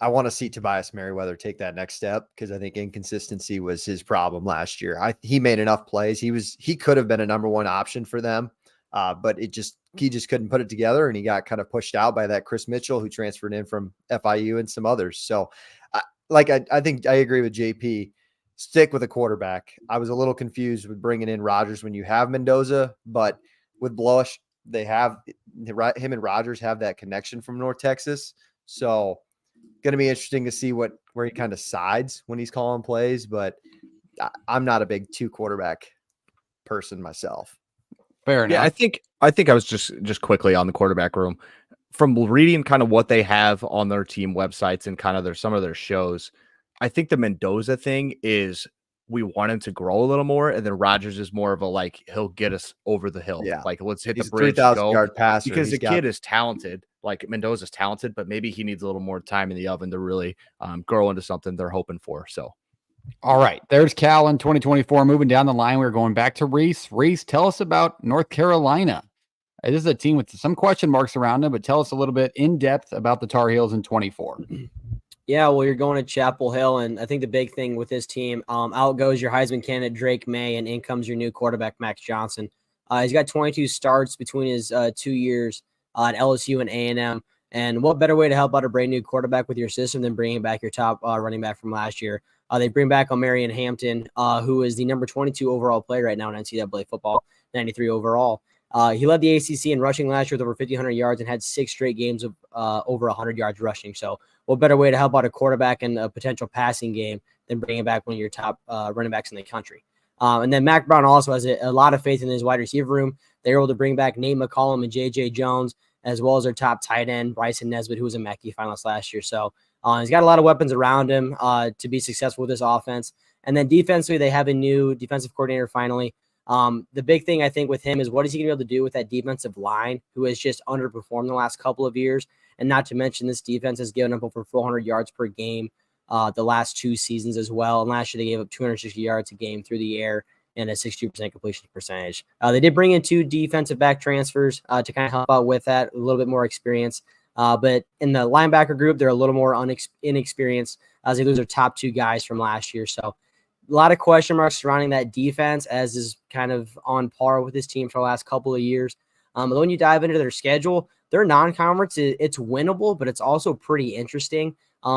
I want to see Tobias Merriweather take that next step because I think inconsistency was his problem last year. He made enough plays. He could have been a number one option for them, but he just couldn't put it together, and he got kind of pushed out by that Chris Mitchell who transferred in from FIU and some others. So, I think I agree with JP. Stick with a quarterback. I was a little confused with bringing in Rodgers when you have Mendoza, but with Blush, they have him and Rodgers have that connection from North Texas. So going to be interesting to see where he kind of sides when he's calling plays, but I'm not a big 2-quarterback person myself. Fair enough. Yeah, I think I was just quickly on the quarterback room from reading kind of what they have on their team websites and kind of some of their shows. I think the Mendoza thing is we want him to grow a little more, and then Rodgers is more of a like he'll get us over the hill. Yeah. Like let's hit He's the bridge, a 3,000 go. yard passer Because the kid is talented. Like Mendoza's talented, but maybe he needs a little more time in the oven to really grow into something they're hoping for. So. All right, there's Cal in 2024. Moving down the line, we're going back to Reese. Reese, tell us about North Carolina. This is a team with some question marks around them, but tell us a little bit in depth about the Tar Heels in 24. Yeah, well, you're going to Chapel Hill, and I think the big thing with this team, out goes your Heisman candidate Drake May, and in comes your new quarterback Max Johnson. He's got 22 starts between his 2 years at LSU and A&M. And what better way to help out a brand new quarterback with your system than bringing back your top running back from last year? They bring back Omarion Hampton, who is the number 22 overall player right now in NCAA football, 93 overall. He led the ACC in rushing last year with over 1,500 yards and had 6 straight games of over 100 yards rushing. So what better way to help out a quarterback in a potential passing game than bringing back one of your top running backs in the country? And then Mac Brown also has a lot of faith in his wide receiver room. They were able to bring back Nate McCollum and J.J. Jones, as well as their top tight end, Bryson Nesbitt, who was a Mackey finalist last year. So he's got a lot of weapons around him to be successful with this offense. And then defensively, they have a new defensive coordinator finally. The big thing I think with him is what is he going to be able to do with that defensive line, who has just underperformed the last couple of years. And not to mention this defense has given up over 400 yards per game the last 2 seasons as well. And last year they gave up 260 yards a game through the air and a 62% completion percentage. They did bring in 2 defensive back transfers to kind of help out with that, a little bit more experience. But in the linebacker group, they're a little more inexperienced as they lose their top 2 guys from last year. So a lot of question marks surrounding that defense, as is kind of on par with this team for the last couple of years. But when you dive into their schedule, their non-conference, it's winnable, but it's also pretty interesting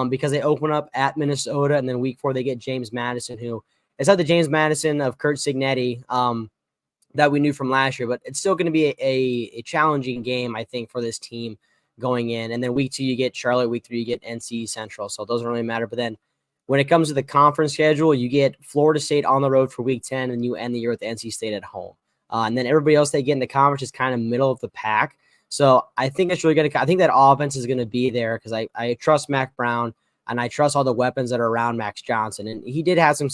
because they open up at Minnesota, and then week 4 they get James Madison, who is not the James Madison of Kurt Signetti that we knew from last year, but it's still going to be a challenging game, I think, for this team going in. And then week 2 you get Charlotte, week 3 you get NC Central, so it doesn't really matter. But then when it comes to the conference schedule, you get Florida State on the road for week 10, and you end the year with NC State at home. And then everybody else they get in the conference is kind of middle of the pack. So I think that's really going to – I think that offense is going to be there because I trust Mac Brown, and I trust all the weapons that are around Max Johnson. And he did have some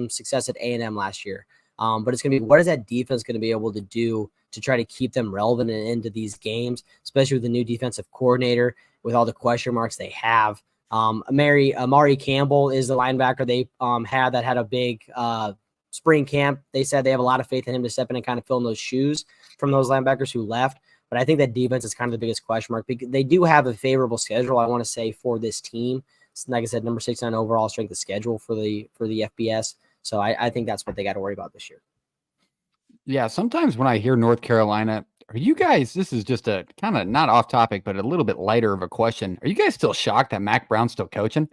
success at A&M last year. But it's going to be, what is that defense going to be able to do to try to keep them relevant and into these games, especially with the new defensive coordinator, with all the question marks they have. Amari Campbell is the linebacker they had a big spring camp. They said they have a lot of faith in him to step in and kind of fill in those shoes from those linebackers who left. But I think that defense is kind of the biggest question mark because they do have a favorable schedule, I want to say, for this team. Like I said, number 6 on overall strength of schedule for the FBS. So I think that's what they got to worry about this year. Yeah, sometimes when I hear North Carolina, are you guys, this is just a kind of not off topic, but a little bit lighter of a question. Are you guys still shocked that Mac Brown's still coaching?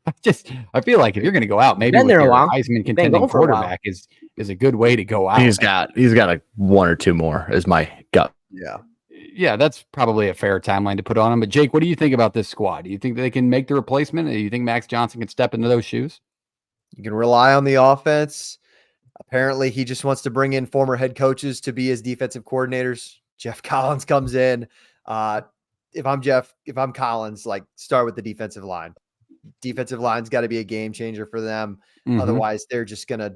I feel like if you're going to go out, maybe with your Heisman contending quarterback is a good way to go out. He's got a 1 or 2 more is my gut. Yeah, that's probably a fair timeline to put on him. But Jake, what do you think about this squad? Do you think they can make the replacement? Do you think Max Johnson can step into those shoes? You can rely on the offense. Apparently, he just wants to bring in former head coaches to be his defensive coordinators. Jeff Collins comes in. If I'm Collins, like start with the defensive line. Defensive line's got to be a game changer for them. Mm-hmm. Otherwise, they're just going to,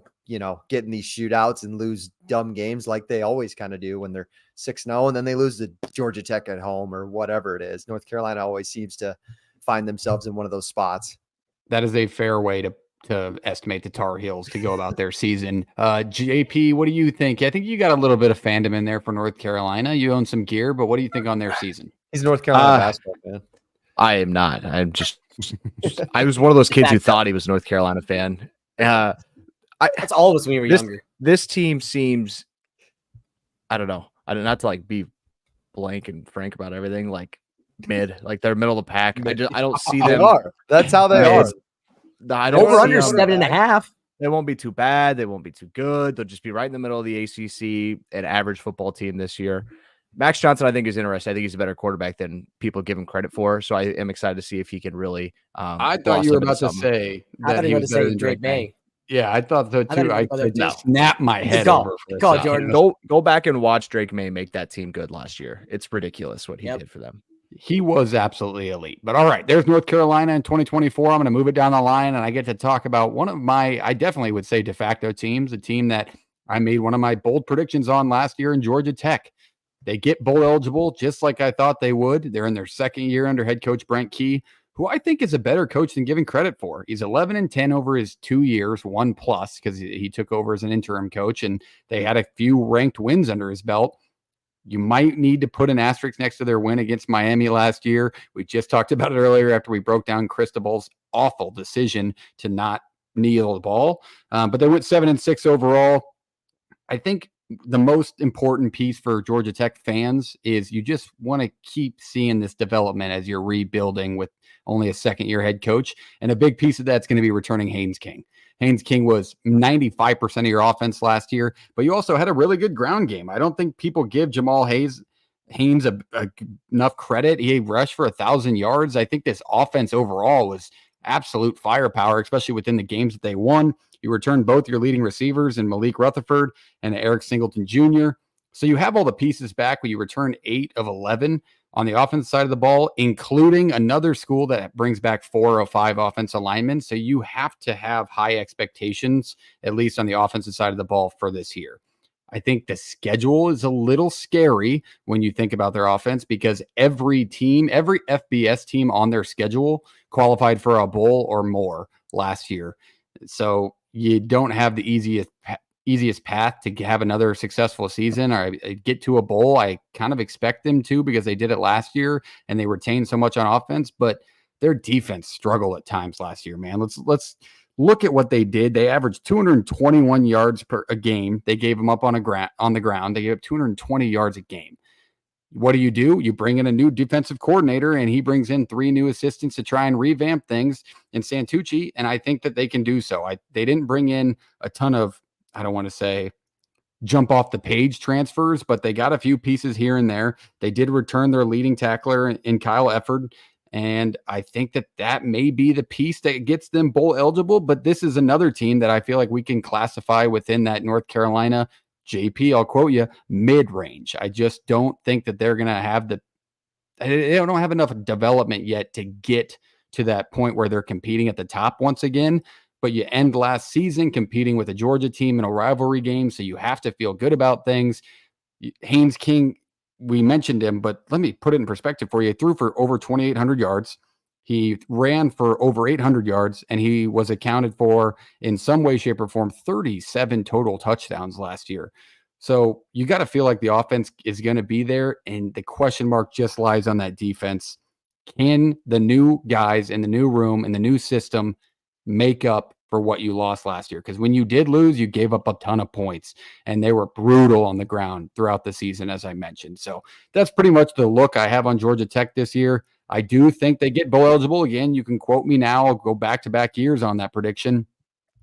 get in these shootouts and lose dumb games like they always kind of do when they're 6-0 and then they lose to Georgia Tech at home or whatever it is. North Carolina always seems to find themselves in one of those spots. That is a fair way to estimate the Tar Heels to go about their season. JP, what do you think? I think you got a little bit of fandom in there for North Carolina. You own some gear, but what do you think on their season? He's a North Carolina basketball fan. I am not. I'm just I was one of those kids who thought he was a North Carolina fan. That's all of us when we were younger. This team seems, I don't know. I don't not to like be blank and frank about everything. Like mid, like they're middle of the pack. I don't see them. That's how they are. I don't over under 7.5. They won't be too bad. They won't be too good. They'll just be right in the middle of the ACC, an average football team this year. Max Johnson, I think, is interesting. I think he's a better quarterback than people give him credit for. So I am excited to see if he can really. I thought you were about to say I that thought he you were was about to better say than Drake May. Yeah, I thought so I thought too. you I were about to- just snapped my Good head call. over for Good a call, second. Jordan. Go back and watch Drake May make that team good last year. It's ridiculous what he did for them. He was absolutely elite. But all right, there's North Carolina in 2024. I'm going to move it down the line, and I get to talk about one of my, I definitely would say de facto teams, a team that I made one of my bold predictions on last year in Georgia Tech. They get bowl eligible just like I thought they would. They're in their second year under head coach Brent Key, who I think is a better coach than given credit for. He's 11-10 over his 2 years, 1+ because he took over as an interim coach, and they had a few ranked wins under his belt. You might need to put an asterisk next to their win against Miami last year. We just talked about it earlier after we broke down Cristobal's awful decision to not kneel the ball. But they went 7-6 overall. I think the most important piece for Georgia Tech fans is you just want to keep seeing this development as you're rebuilding with only a second-year head coach. And a big piece of that's going to be returning Haynes King. Haynes King was 95% of your offense last year, but you also had a really good ground game. I don't think people give Jamal Haynes enough credit. He rushed for 1,000 yards. I think this offense overall was absolute firepower, especially within the games that they won. You returned both your leading receivers in Malik Rutherford and Eric Singleton Jr. So you have all the pieces back, but you return 8 of 11 on the offensive side of the ball, including another school that brings back 4 of 5 offensive linemen. So you have to have high expectations, at least on the offensive side of the ball for this year. I think the schedule is a little scary when you think about their offense because every FBS team on their schedule qualified for a bowl or more last year. So you don't have the easiest path to have another successful season or get to a bowl. I kind of expect them to because they did it last year and they retained so much on offense, but their defense struggled at times last year, man. Let's look at what they did. They averaged 221 yards per a game. They gave them up on the ground. They gave up 220 yards a game. What do? You bring in a new defensive coordinator and he brings in 3 new assistants to try and revamp things in Santucci. And I think that they can do so. They didn't bring in a ton of, I don't want to say jump off the page transfers, but they got a few pieces here and there. They did return their leading tackler in Kyle Efford. And I think that may be the piece that gets them bowl eligible. But this is another team that I feel like we can classify within that North Carolina JP, I'll quote you, mid-range. I just don't think that they're going to have they don't have enough development yet to get to that point where they're competing at the top once again. But you end last season competing with a Georgia team in a rivalry game, so you have to feel good about things. Haynes King, we mentioned him, but let me put it in perspective for you. He threw for over 2,800 yards. He ran for over 800 yards, and he was accounted for in some way, shape, or form 37 total touchdowns last year. So you got to feel like the offense is going to be there, and the question mark just lies on that defense. Can the new guys in the new room, in the new system, make up for what you lost last year? Because when you did lose, you gave up a ton of points, and they were brutal on the ground throughout the season, as I mentioned. So that's pretty much the look I have on Georgia Tech this year. I do think they get bowl eligible. Again, you can quote me now. I'll go back-to-back years on that prediction.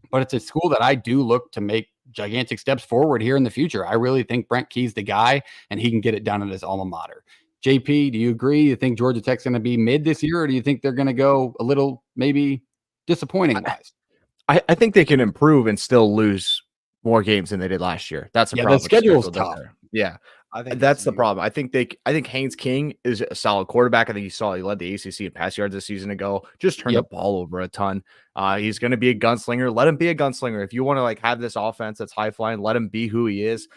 But it's a school that I do look to make gigantic steps forward here in the future. I really think Brent Key's the guy, and he can get it done at his alma mater. JP, do you agree? You think Georgia Tech's going to be mid this year, or do you think they're going to go a little maybe disappointing-wise? I think they can improve and still lose more games than they did last year. That's the problem. The schedule's tough. Yeah. I think That's the problem. I think Haynes King is a solid quarterback. I think he led the ACC in pass yards a season ago. Just turned the ball over a ton. He's going to be a gunslinger. Let him be a gunslinger. If you want to have this offense that's high flying, let him be who he is.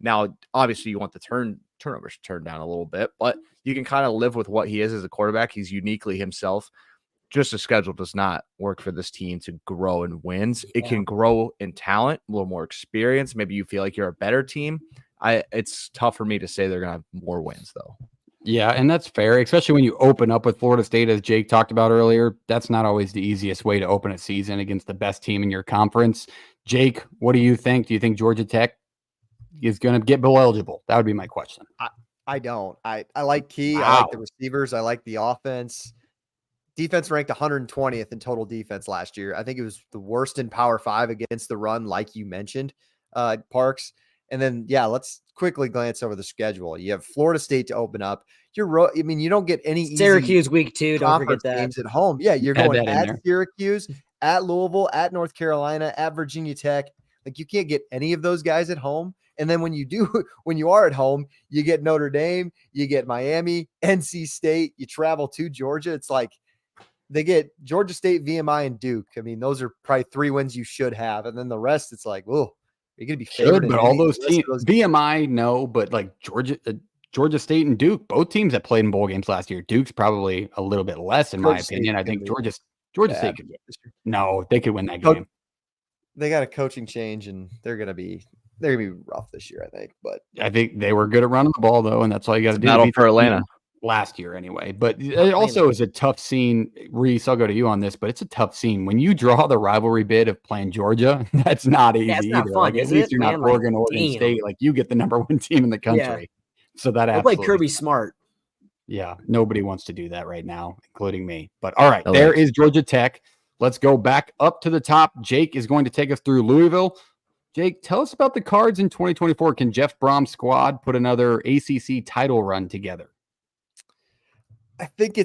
Now, obviously, you want the turnovers to turn down a little bit, but you can kind of live with what he is as a quarterback. He's uniquely himself. Just the schedule does not work for this team to grow in wins. It can grow in talent, a little more experience. Maybe you feel like you're a better team. It's tough for me to say they're going to have more wins, though. Yeah, and that's fair, especially when you open up with Florida State, as Jake talked about earlier. That's not always the easiest way to open a season against the best team in your conference. Jake, what do you think? Do you think Georgia Tech is going to get bowl eligible? That would be my question. I don't. I like Key. Wow. I like the receivers. I like the offense. Defense ranked 120th in total defense last year. I think it was the worst in Power 5 against the run, like you mentioned, Parks. And then, let's quickly glance over the schedule. You have Florida State to open up. I mean, you don't get any easy Syracuse week 2. Don't forget conference that. games at home. Yeah, you're Add going that in at there. Syracuse, at Louisville, at North Carolina, at Virginia Tech. Like, you can't get any of those guys at home. And then when you are at home, you get Notre Dame, you get Miami, NC State, you travel to Georgia. It's like they get Georgia State, VMI, and Duke. I mean, those are probably 3 wins you should have. And then the rest, it's like, whoa, you're going to be favored. Should, but all those teams, VMI, no, but like Georgia State and Duke, both teams that played in bowl games last year. Duke's probably a little bit less, in my opinion. I think Georgia State could. No, they could win that game. They got a coaching change, and they're gonna be rough this year, I think. But I think they were good at running the ball, though, and that's all you got to do. Battle for Atlanta last year, anyway. But it also is a tough scene. Reese, I'll go to you on this, but it's a tough scene when you draw the rivalry bid of playing Georgia. That's not easy it's not either. fun, Like, at least you're not Oregon State. Like, you get the number 1 team in the country. So that absolutely. Like Kirby Smart. Yeah, nobody wants to do that right now, including me. But all right, there is Georgia Tech. Let's go back up to the top. Jake is going to take us through Louisville. Jake, tell us about the Cards in 2024. Can Jeff Brom's squad put another ACC title run together? I think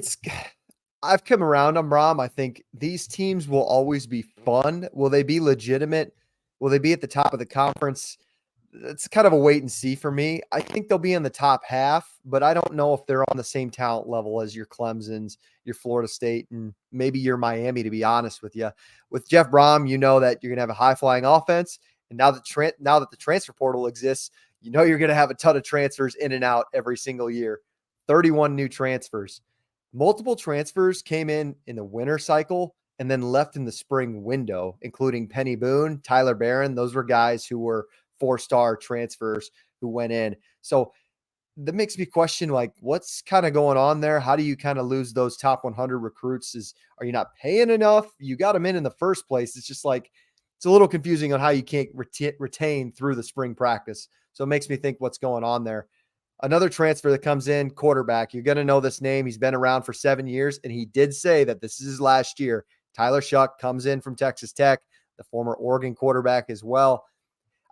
I've come around on Brom. I think these teams will always be fun. Will they be legitimate? Will they be at the top of the conference? It's kind of a wait and see for me. I think they'll be in the top half, but I don't know if they're on the same talent level as your Clemsons, your Florida State, and maybe your Miami, to be honest with you. With Jeff Brom, you know that you're going to have a high-flying offense, and now that the transfer portal exists, you know you're going to have a ton of transfers in and out every single year. 31 new transfers. Multiple transfers came in the winter cycle and then left in the spring window, including Penny Boone, Tyler Barron. Those were guys who were 4-star transfers who went in. So that makes me question, like, what's kind of going on there? How do you kind of lose those top 100 recruits? Are you not paying enough? You got them in the first place. It's just like, it's a little confusing on how you can't retain through the spring practice. So it makes me think what's going on there. Another transfer that comes in, quarterback. You're going to know this name. He's been around for 7 years, and he did say that this is his last year. Tyler Shuck comes in from Texas Tech, the former Oregon quarterback as well.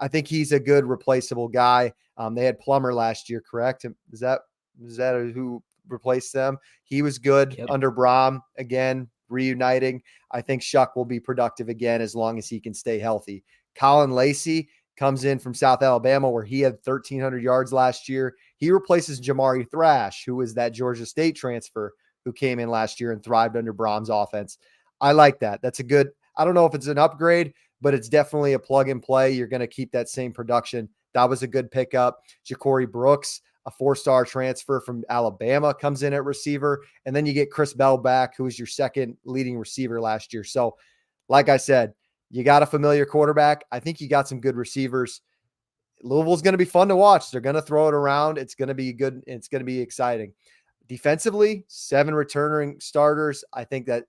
I think he's a good replaceable guy. They had Plummer last year, correct? Is that who replaced them? He was good under Brom, again, reuniting. I think Shuck will be productive again as long as he can stay healthy. Colin Lacey comes in from South Alabama, where he had 1,300 yards last year. He replaces Jamari Thrash, who was that Georgia State transfer who came in last year and thrived under Brom's offense. I like that. That's a good, I don't know if it's an upgrade, but it's definitely a plug and play. You're going to keep that same production. That was a good pickup. Ja'Cory Brooks, a 4-star transfer from Alabama, comes in at receiver. And then you get Chris Bell back, who was your second leading receiver last year. So, like I said, you got a familiar quarterback. I think you got some good receivers. Louisville's going to be fun to watch. They're going to throw it around. It's going to be good. It's going to be exciting. Defensively, 7 returning starters. I think that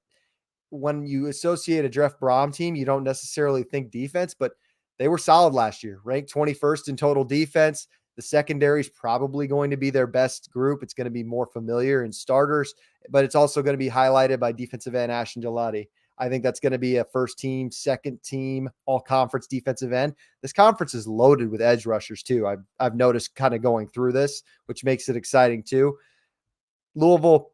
when you associate a Jeff Brom team, you don't necessarily think defense, but they were solid last year, ranked 21st in total defense. The secondary is probably going to be their best group. It's going to be more familiar in starters, but it's also going to be highlighted by defensive end Ashton Gelati. I think that's going to be a first team, second team, all conference defensive end. This conference is loaded with edge rushers too. I've noticed kind of going through this, which makes it exciting too. Louisville,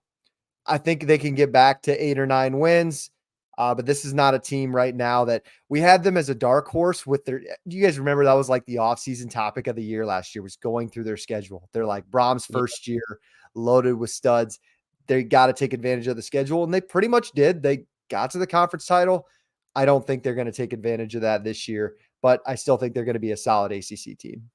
I think they can get back to 8 or 9 wins, but this is not a team right now that we had them as a dark horse with their. Do you guys remember that was like the offseason topic of the year last year was going through their schedule? They're like Brom's first year, loaded with studs. They got to take advantage of the schedule, and they pretty much did. They got to the conference title. I don't think they're going to take advantage of that this year, but I still think they're going to be a solid ACC team.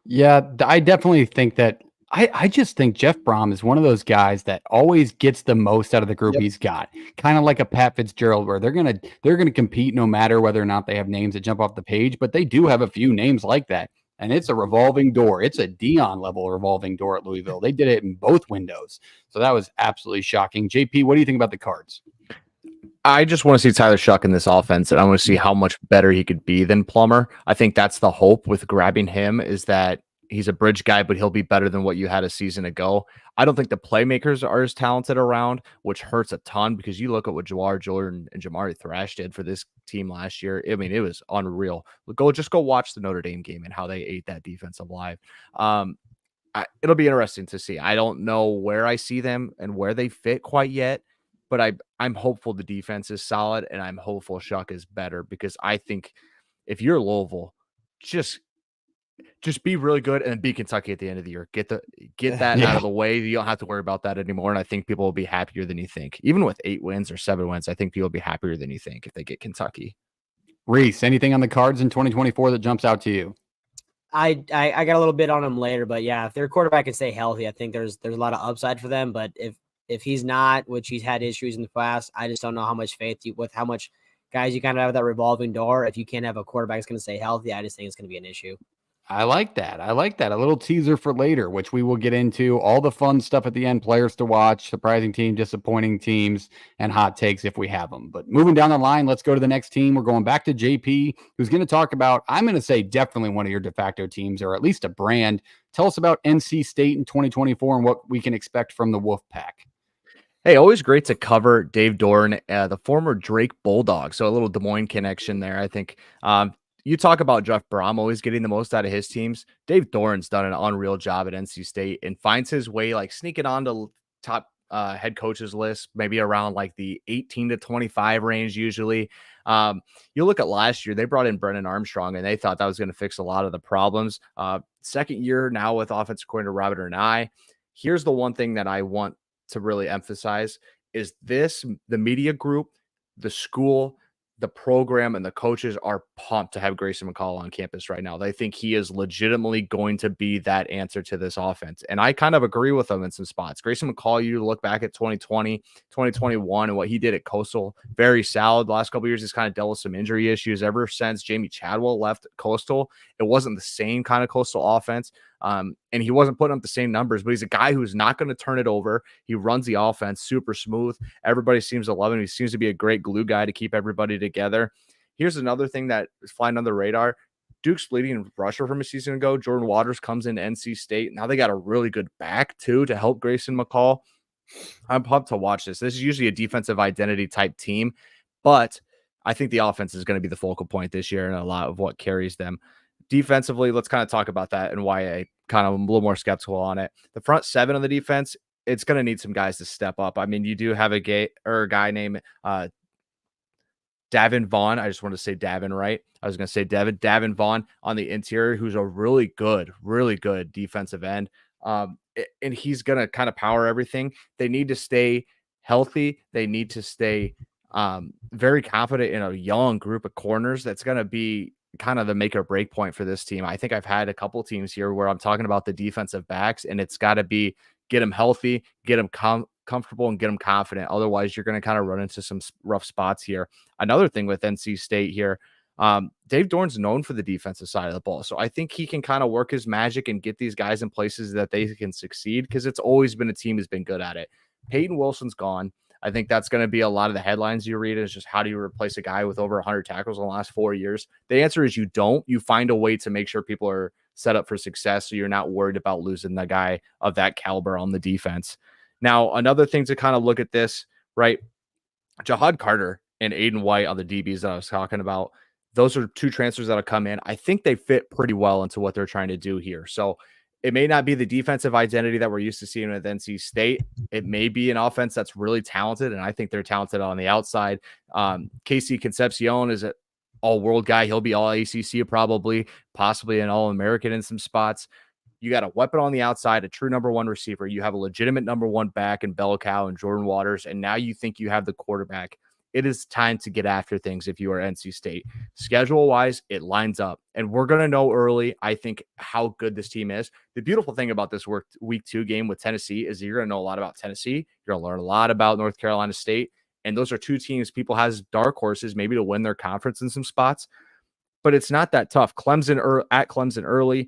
Yeah, I definitely think that. I just think Jeff Brom is one of those guys that always gets the most out of the group he's got. Kind of like a Pat Fitzgerald, where they're gonna compete no matter whether or not they have names that jump off the page, but they do have a few names like that. And it's a revolving door. It's a Dion level revolving door at Louisville. They did it in both windows. So that was absolutely shocking. JP, what do you think about the Cards? I just want to see Tyler Shuck in this offense, and I want to see how much better he could be than Plummer. I think that's the hope with grabbing him, is that He's a bridge guy, but he'll be better than what you had a season ago. I don't think the playmakers are as talented around, which hurts a ton because you look at what Jawar Jordan and Jamari Thrash did for this team last year. I mean, it was unreal. Go watch the Notre Dame game and how they ate that defense alive. It'll be interesting to see. I don't know where I see them and where they fit quite yet, but I'm hopeful the defense is solid, and I'm hopeful Shuck is better because I think if you're Louisville, just be really good and beat Kentucky at the end of the year. Get that out of the way. You don't have to worry about that anymore. And I think people will be happier than you think. Even with 8 wins or 7 wins, I think people will be happier than you think if they get Kentucky. Reese, anything on the Cards in 2024 that jumps out to you? I got a little bit on him later, but yeah, if their quarterback can stay healthy, I think there's a lot of upside for them. But if he's not, which he's had issues in the past, I just don't know how much faith with how much guys you kind of have that revolving door. If you can't have a quarterback that's going to stay healthy, I just think it's going to be an issue. I like that. A little teaser for later, which we will get into all the fun stuff at the end, players to watch, surprising team, disappointing teams, and hot takes if we have them. But moving down the line, let's go to the next team. We're going back to JP, who's going to talk about, I'm going to say definitely one of your de facto teams, or at least a brand. Tell us about NC State in 2024 and what we can expect from the Wolfpack. Hey, always great to cover Dave Doran, the former Drake Bulldog. So a little Des Moines connection there, I think. You talk about Jeff Brom always getting the most out of his teams. Dave Doran's done an unreal job at NC State and finds his way, like sneaking onto top head coaches list, maybe around like the 18 to 25 range usually. You look at last year, they brought in Brennan Armstrong and they thought that was going to fix a lot of the problems. Second year now with offensive coordinator Robert Ernai. Here's the one thing that I want to really emphasize is the media group, the school, the program, and the coaches are pumped to have Grayson McCall on campus right now. They think he is legitimately going to be that answer to this offense. And I kind of agree with them in some spots. Grayson McCall, you look back at 2020, 2021, and what he did at Coastal, very solid. The last couple of years, he's kind of dealt with some injury issues. Ever since Jamie Chadwell left Coastal, it wasn't the same kind of Coastal offense. And he wasn't putting up the same numbers, but he's a guy who's not going to turn it over. He runs the offense super smooth. Everybody seems to love him. He seems to be a great glue guy to keep everybody together. Here's another thing that is flying under the radar. Duke's leading rusher from a season ago, Jordan Waters, comes into NC State. Now they got a really good back, too, to help Grayson McCall. I'm pumped to watch this. This is usually a defensive identity type team, but I think the offense is going to be the focal point this year and a lot of what carries them. Defensively, let's kind of talk about that and why I kind of am a little more skeptical on it. The front seven of the defense, it's going to need some guys to step up. I mean, you do have a guy named Davin Vaughn. I just want to say Davin, right? I was going to say Davin Vaughn on the interior, who's a really good defensive end. And he's going to kind of power everything. They need to stay healthy. They need to stay very confident in a young group of corners. That's going to be kind of the make or break point for this team. I think I've had a couple teams here where I'm talking about the defensive backs, and it's got to be get them healthy, get them comfortable, and get them confident. Otherwise, you're going to kind of run into some rough spots here. Another thing with NC State here, Dave Doran's known for the defensive side of the ball. So I think he can kind of work his magic and get these guys in places that they can succeed because it's always been a team that's been good at it. Peyton Wilson's gone. I think that's going to be a lot of the headlines you read is just how do you replace a guy with over 100 tackles in the last 4 years? The answer is you don't. You find a way to make sure people are set up for success so you're not worried about losing the guy of that caliber on the defense. Now, another thing to kind of look at this, right? Jahad Carter and Aiden White on the DBs that I was talking about, those are two transfers that have come in. I think they fit pretty well into what they're trying to do here. So it may not be the defensive identity that we're used to seeing with NC State. It may be an offense that's really talented, and I think they're talented on the outside. Casey Concepcion is an all-world guy. He'll be all-ACC probably, possibly an all-American in some spots. You got a weapon on the outside, a true number one receiver. You have a legitimate number one back in Bell Cow and Jordan Waters, and now you think you have the quarterback. It is time to get after things if you are NC State. Schedule-wise, it lines up. And we're going to know early, I think, how good this team is. The beautiful thing about this week 2 game with Tennessee is you're going to know a lot about Tennessee. You're going to learn a lot about North Carolina State. And those are two teams people has dark horses maybe to win their conference in some spots. But it's not that tough. Clemson at Clemson early.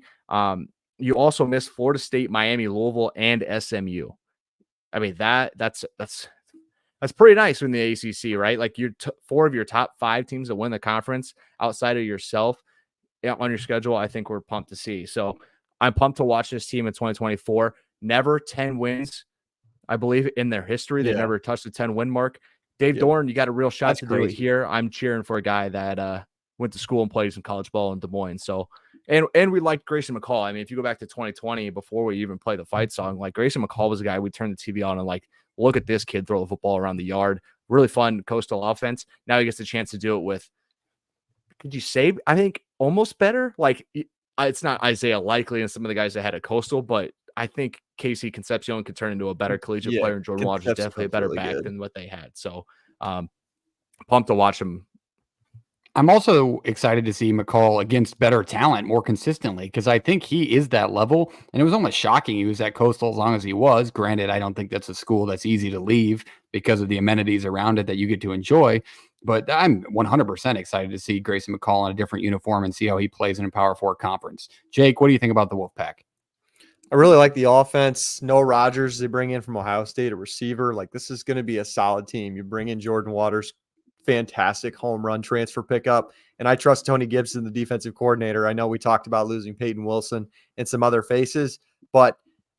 You also miss Florida State, Miami, Louisville, and SMU. I mean, that's pretty nice in the ACC, right? Like you're 4 of your top 5 teams that win the conference outside of yourself on your schedule. I think we're pumped to see. So I'm pumped to watch this team in 2024. Never 10 wins, I believe, in their history. They've never touched the 10-win mark. Dave Dorn, you got a real shot to do it here. I'm cheering for a guy that went to school and played some college ball in Des Moines. So, and we liked Grayson McCall. I mean, if you go back to 2020, before we even play the fight song, like Grayson McCall was a guy we turned the TV on and like, look at this kid throw the football around the yard. Really fun coastal offense. Now he gets the chance to do it with, could you say, I think almost better? Like, it's not Isaiah Likely and some of the guys that had a coastal, but I think Casey Concepcion could turn into a better collegiate player, and Jordan Waters is definitely a better back than what they had. So, pumped to watch him. I'm also excited to see McCall against better talent more consistently, because I think he is that level. And it was almost shocking he was at Coastal as long as he was. Granted, I don't think that's a school that's easy to leave because of the amenities around it that you get to enjoy. But I'm 100% excited to see Grayson McCall in a different uniform and see how he plays in a Power 4 conference. Jake, what do you think about the Wolfpack? I really like the offense. Noah Rogers, they bring in from Ohio State, a receiver. Like, this is going to be a solid team. You bring in Jordan Waters, fantastic home run transfer pickup. And I trust Tony Gibson, the defensive coordinator. I know we talked about losing Peyton Wilson and some other faces, but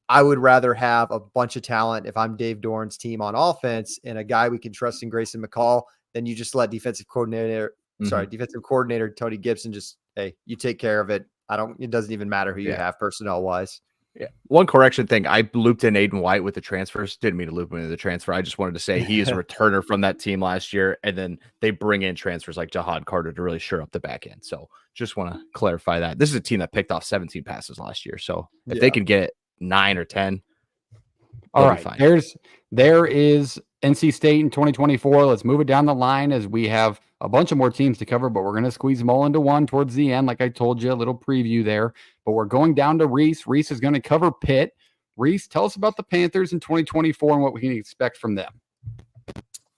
I would rather have a bunch of talent if I'm Dave Dorn's team on offense and a guy we can trust in Grayson McCall than you just let defensive coordinator Tony Gibson just, hey, you take care of it. It doesn't even matter who you have personnel wise. Yeah. One correction thing. I looped in Aiden White with the transfers. Didn't mean to loop him into the transfer. I just wanted to say he is a returner from that team last year. And then they bring in transfers like Jahad Carter to really shore up the back end. So just want to clarify that. This is a team that picked off 17 passes last year. So if they can get 9 or 10, all right. There is NC State in 2024. Let's move it down the line as we have a bunch of more teams to cover, but we're going to squeeze them all into one towards the end. Like I told you, a little preview there, but we're going down to Reese. Reese is going to cover Pitt. Reese, tell us about the Panthers in 2024 and what we can expect from them.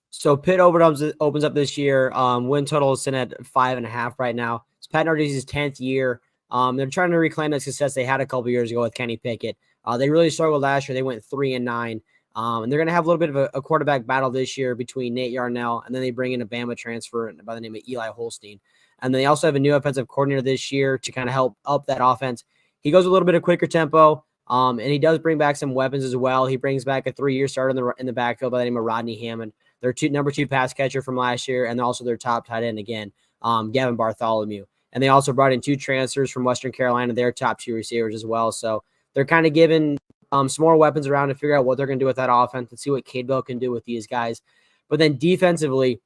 So Pitt opens up this year. Win total is sitting at 5.5 right now. It's Pat Narduzzi's 10th year. They're trying to reclaim that success they had a couple years ago with Kenny Pickett. They really struggled last year. They went 3-9. And they're going to have a little bit of a quarterback battle this year between Nate Yarnell, and then they bring in a Bama transfer by the name of Eli Holstein. And then they also have a new offensive coordinator this year to kind of help up that offense. He goes a little bit of quicker tempo, and he does bring back some weapons as well. He brings back a 3-year starter in the backfield by the name of Rodney Hammond. Their number 2 pass catcher from last year, and also their top tight end again, Gavin Bartholomew. And they also brought in 2 transfers from Western Carolina, their top 2 receivers as well. So they're kind of giving some more weapons around to figure out what they're going to do with that offense and see what Cade Bell can do with these guys. But then defensively,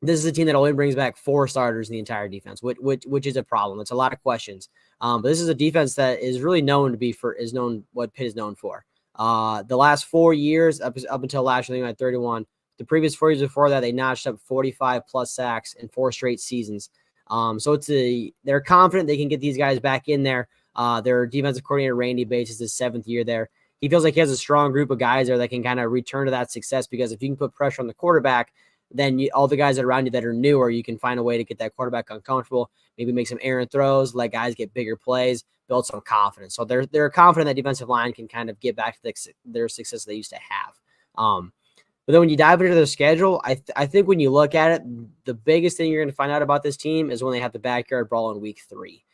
this is a team that only brings back 4 starters in the entire defense, which is a problem. It's a lot of questions. But this is a defense that is really known what Pitt is known for. The last 4 years, up until last year, they had 31. The previous 4 years before that, they notched up 45 plus sacks in 4 straight seasons. So they're confident they can get these guys back in there. Their defensive coordinator, Randy Bates, is his 7th year there. He feels like he has a strong group of guys there that can kind of return to that success, because if you can put pressure on the quarterback, then all the guys that are around you that are newer, you can find a way to get that quarterback uncomfortable, maybe make some errant throws, let guys get bigger plays, build some confidence. So they're confident that defensive line can kind of get back to their success they used to have. But then when you dive into their schedule, I think when you look at it, the biggest thing you're going to find out about this team is when they have the backyard brawl in week 3.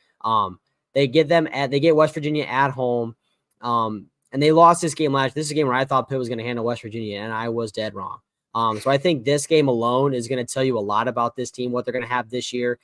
They get West Virginia at home, and they lost this game last. This is a game where I thought Pitt was going to handle West Virginia, and I was dead wrong. So I think this game alone is going to tell you a lot about this team, what they're going to have this year,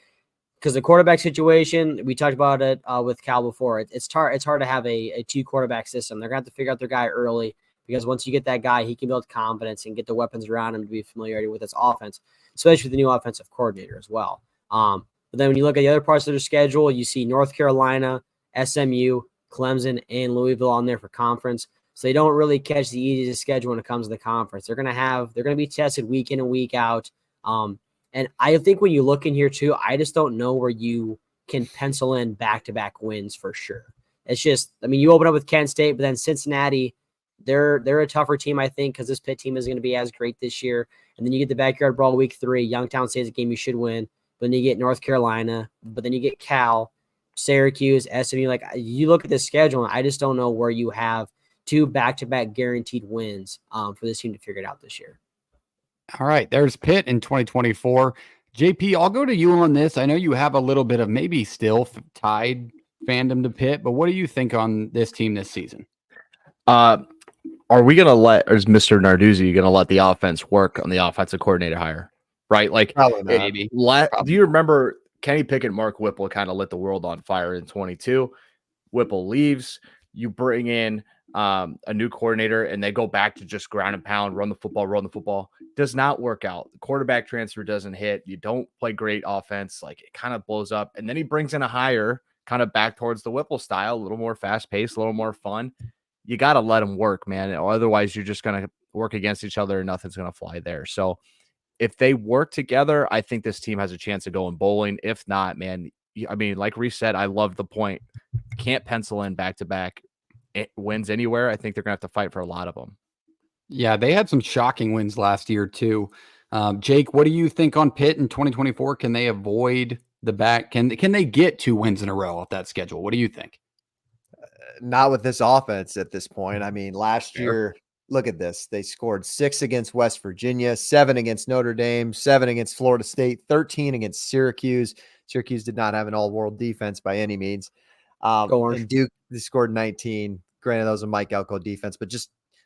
because the quarterback situation, we talked about it with Cal before. It's hard to have a 2 quarterback system. They're going to have to figure out their guy early, because once you get that guy, he can build confidence and get the weapons around him to be familiarity with his offense, especially with the new offensive coordinator as well. But then when you look at the other parts of their schedule, you see North Carolina, SMU, Clemson, and Louisville on there for conference. So they don't really catch the easiest schedule when it comes to the conference. They're going to be tested week in and week out. And I think when you look in here too, I just don't know where you can pencil in back-to-back wins for sure. It's just, you open up with Kent State, but then Cincinnati, they're a tougher team, I think, because this Pitt team isn't going to be as great this year. And then you get the backyard brawl week 3. Youngstown State's a game you should win. But then you get North Carolina, but then you get Cal, Syracuse, SMU. Like, you look at the schedule, and I just don't know where you have 2 back-to-back guaranteed wins for this team to figure it out this year. All right, there's Pitt in 2024. JP, I'll go to you on this. I know you have a little bit of maybe still tied fandom to Pitt, but what do you think on this team this season? Are we gonna let, or is Mr. Narduzzi gonna let the offense work on the offensive coordinator hire? Right, like Probably not. Maybe. Do you remember Kenny Pickett and Mark Whipple kind of lit the world on fire in 22? Whipple leaves, you bring in a new coordinator, and they go back to just ground and pound, run the football. Does not work out. The quarterback transfer doesn't hit. You don't play great offense. Like, it kind of blows up. And then he brings in a hire kind of back towards the Whipple style, a little more fast paced, a little more fun. You got to let him work, man. Otherwise, you're just going to work against each other and nothing's going to fly there. So if they work together, I think this team has a chance of going bowling. If not, man, I mean, like Reese said, I love the point. Can't pencil in back-to-back wins anywhere. I think they're going to have to fight for a lot of them. Yeah, they had some shocking wins last year too. Jake, what do you think on Pitt in 2024? Can they avoid the back? Can they get 2 wins in a row off that schedule? What do you think? Not with this offense at this point. I mean, last year, look at this. They scored 6 against West Virginia, 7 against Notre Dame, 7 against Florida State, 13 against Syracuse. Syracuse did not have an all-world defense by any means. And Duke, they scored 19. Granted, that was a Mike Elko defense, but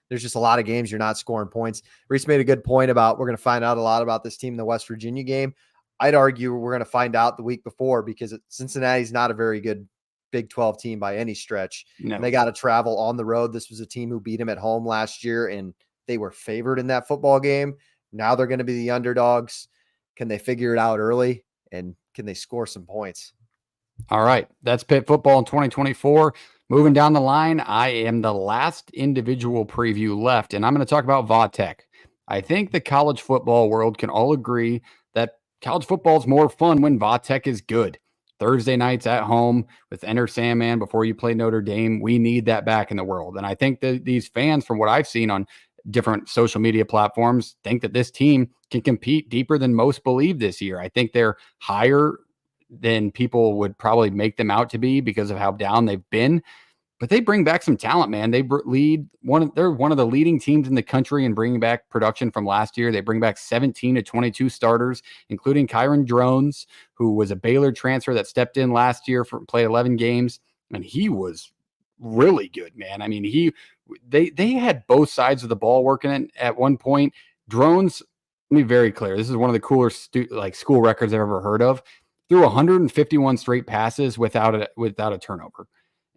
there's just a lot of games you're not scoring points. Reese made a good point about we're going to find out a lot about this team in the West Virginia game. I'd argue we're going to find out the week before because Cincinnati's not a very good Big 12 team by any stretch. No. And they got to travel on the road. This was a team who beat them at home last year, and they were favored in that football game. Now they're going to be the underdogs. Can they figure it out early, and can they score some points? All right, that's Pitt football in 2024. Moving down the line, I am the last individual preview left, and I'm going to talk about Va-Tech. I think the college football world can all agree that college football is more fun when Va-Tech is good. Thursday nights at home with Enter Sandman before you play Notre Dame. We need that back in the world. And I think that these fans, from what I've seen on different social media platforms, think that this team can compete deeper than most believe this year. I think they're higher than people would probably make them out to be because of how down they've been. But they bring back some talent, man. They're one of the leading teams in the country in bringing back production from last year. They bring back 17 to 22 starters, including Kyron Drones, who was a Baylor transfer that stepped in last year played 11 games, and he was really good, man. I mean, they had both sides of the ball working at one point. Drones, let me be very clear. This is one of the cooler school records I've ever heard of. Threw 151 straight passes without a turnover.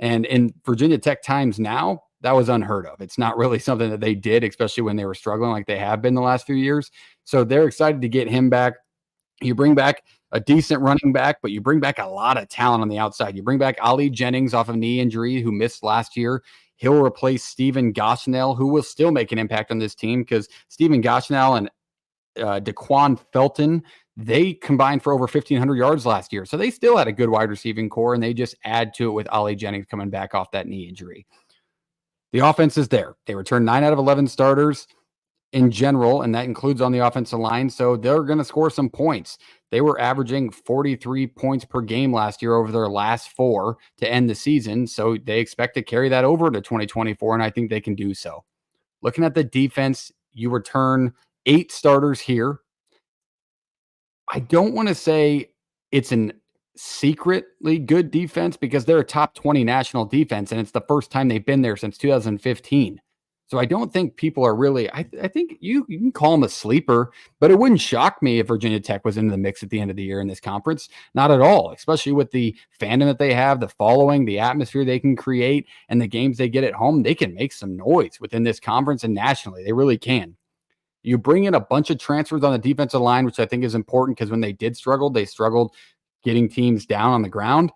And in Virginia Tech times now, that was unheard of. It's not really something that they did, especially when they were struggling like they have been the last few years. So they're excited to get him back. You bring back a decent running back, but you bring back a lot of talent on the outside. You bring back Ali Jennings off of knee injury, who missed last year. He'll replace Stephen Gosnell, who will still make an impact on this team because Stephen Gosnell and Daquan Felton, they combined for over 1,500 yards last year. So they still had a good wide receiving core, and they just add to it with Ali Jennings coming back off that knee injury. The offense is there. They returned 9 out of 11 starters in general, and that includes on the offensive line. So they're going to score some points. They were averaging 43 points per game last year over their last 4 to end the season. So they expect to carry that over to 2024, and I think they can do so. Looking at the defense, you return 8 starters here. I don't want to say it's an secretly good defense because they're a top 20 national defense, and it's the first time they've been there since 2015. So I don't think people are really, I think you can call them a sleeper, but it wouldn't shock me if Virginia Tech was into the mix at the end of the year in this conference. Not at all, especially with the fandom that they have, the following, the atmosphere they can create, and the games they get at home. They can make some noise within this conference and nationally. They really can. You bring in a bunch of transfers on the defensive line, which I think is important because when they did struggle, they struggled getting teams down on the ground.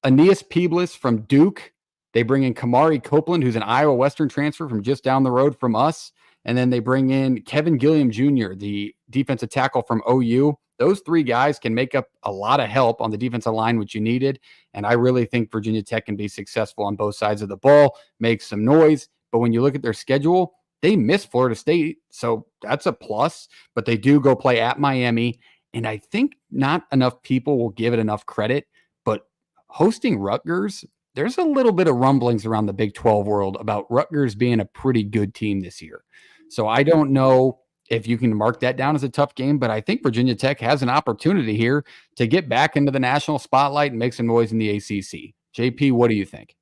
Aeneas Peebles from Duke. They bring in Kamari Copeland, who's an Iowa Western transfer from just down the road from us. And then they bring in Kevin Gilliam Jr., the defensive tackle from OU. Those 3 guys can make up a lot of help on the defensive line, which you needed. And I really think Virginia Tech can be successful on both sides of the ball, make some noise. But when you look at their schedule, they miss Florida State, so that's a plus, but they do go play at Miami, and I think not enough people will give it enough credit, but hosting Rutgers, there's a little bit of rumblings around the Big 12 world about Rutgers being a pretty good team this year. So I don't know if you can mark that down as a tough game. But I think Virginia Tech has an opportunity here to get back into the national spotlight and make some noise in the ACC. JP, what do you think?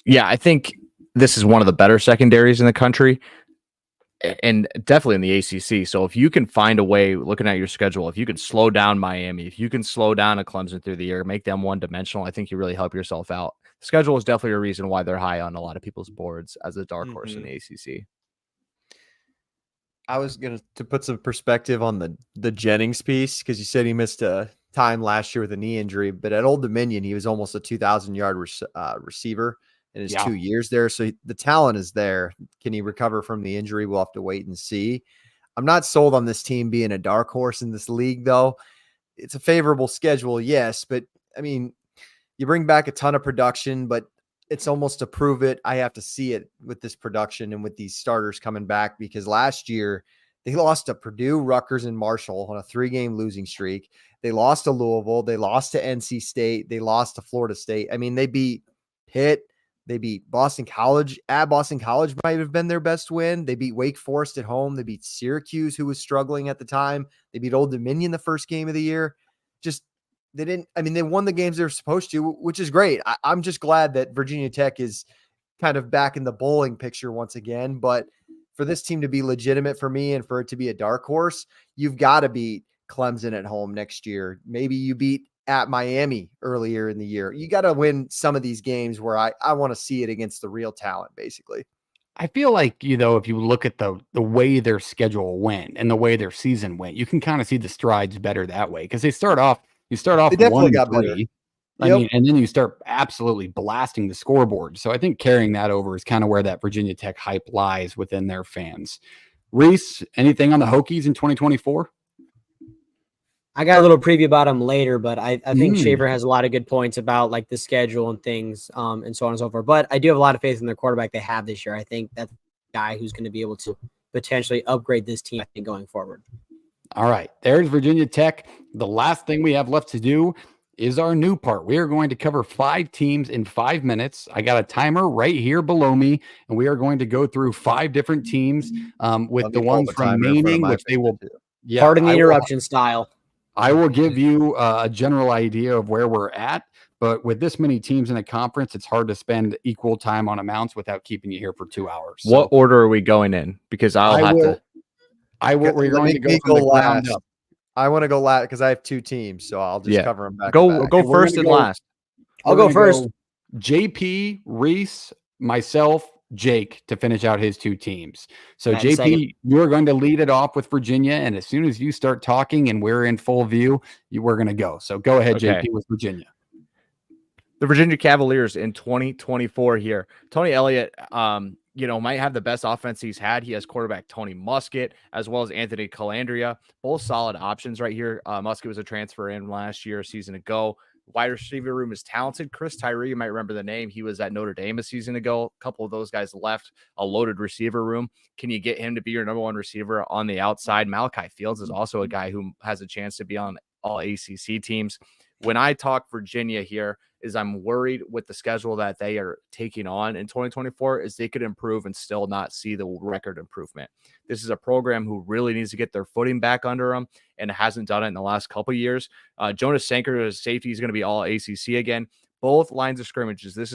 Yeah, I think this is one of the better secondaries in the country, and definitely in the ACC. So if you can find a way, looking at your schedule, if you can slow down Miami, if you can slow down a Clemson through the year, make them one-dimensional, I think you really help yourself out. The schedule is definitely a reason why they're high on a lot of people's boards as a dark horse in the ACC. I was going to put some perspective on the Jennings piece, because you said he missed a time last year with a knee injury, but at Old Dominion, he was almost a 2,000-yard receiver in his 2 years there. So the talent is there. Can he recover from the injury? We'll have to wait and see. I'm not sold on this team being a dark horse in this league, though. It's a favorable schedule, yes, but I mean, you bring back a ton of production, but it's almost to prove it. I have to see it with this production and with these starters coming back, because last year they lost to Purdue, Rutgers, and Marshall on a 3-game losing streak. They lost to Louisville. They lost to NC State. They lost to Florida State. I mean, they beat Pitt. They beat Boston College. At Boston College might have been their best win. They beat Wake Forest at home. They beat Syracuse, who was struggling at the time. They beat Old Dominion the first game of the year. They won the games they were supposed to, which is great. I'm just glad that Virginia Tech is kind of back in the bowling picture once again. But for this team to be legitimate for me and for it to be a dark horse, you've got to beat Clemson at home next year. Maybe you beat at Miami earlier in the year. You got to win some of these games where I want to see it against the real talent, basically. I feel like, if you look at the way their schedule went and the way their season went, you can kind of see the strides better that way, because you start off They definitely 1-3. got better. I mean, and then you start absolutely blasting the scoreboard. So I think carrying that over is kind of where that Virginia Tech hype lies within their fans. Reese, anything on the Hokies in 2024? I got a little preview about them later, but I think Shaver has a lot of good points about like the schedule and things, and so on and so forth. But I do have a lot of faith in their quarterback they have this year. I think that's a guy who's going to be able to potentially upgrade this team, I think, going forward. All right, there's Virginia Tech. The last thing we have left to do is our new part. We are going to cover 5 teams in 5 minutes. I got a timer right here below me, and we are going to go through 5 different teams with the ones remaining, which they will. Yeah, pardon the interruption style. I will give you a general idea of where we're at, but with this many teams in a conference, it's hard to spend equal time on amounts without keeping you here for 2 hours. So what order are we going in? Because we're going to go from the ground up. I want to go last because I have 2 teams, so I'll just cover them back. Go first and last. I'll go first. JP, Reese, myself, Jake to finish out his 2 teams. So JP, you're going to lead it off with Virginia, and as soon as you start talking and we're in full view, we're going to go. So go ahead, JP, with Virginia. The Virginia Cavaliers in 2024 here. Tony Elliott, might have the best offense he's had. He has quarterback Tony Muskett as well as Anthony Calandria, both solid options right here. Muskett was a transfer in last year, a season ago. Wide receiver room is talented. Chris Tyree, you might remember the name. He was at Notre Dame a season ago. A couple of those guys left a loaded receiver room. Can you get him to be your number 1 receiver on the outside? Malachi Fields is also a guy who has a chance to be on all ACC teams. When I talk Virginia here, is I'm worried with the schedule that they are taking on in 2024 is they could improve and still not see the record improvement. This is a program who really needs to get their footing back under them and hasn't done it in the last couple of years. Jonas Sanker as safety is going to be all ACC again. Both lines of scrimmages. This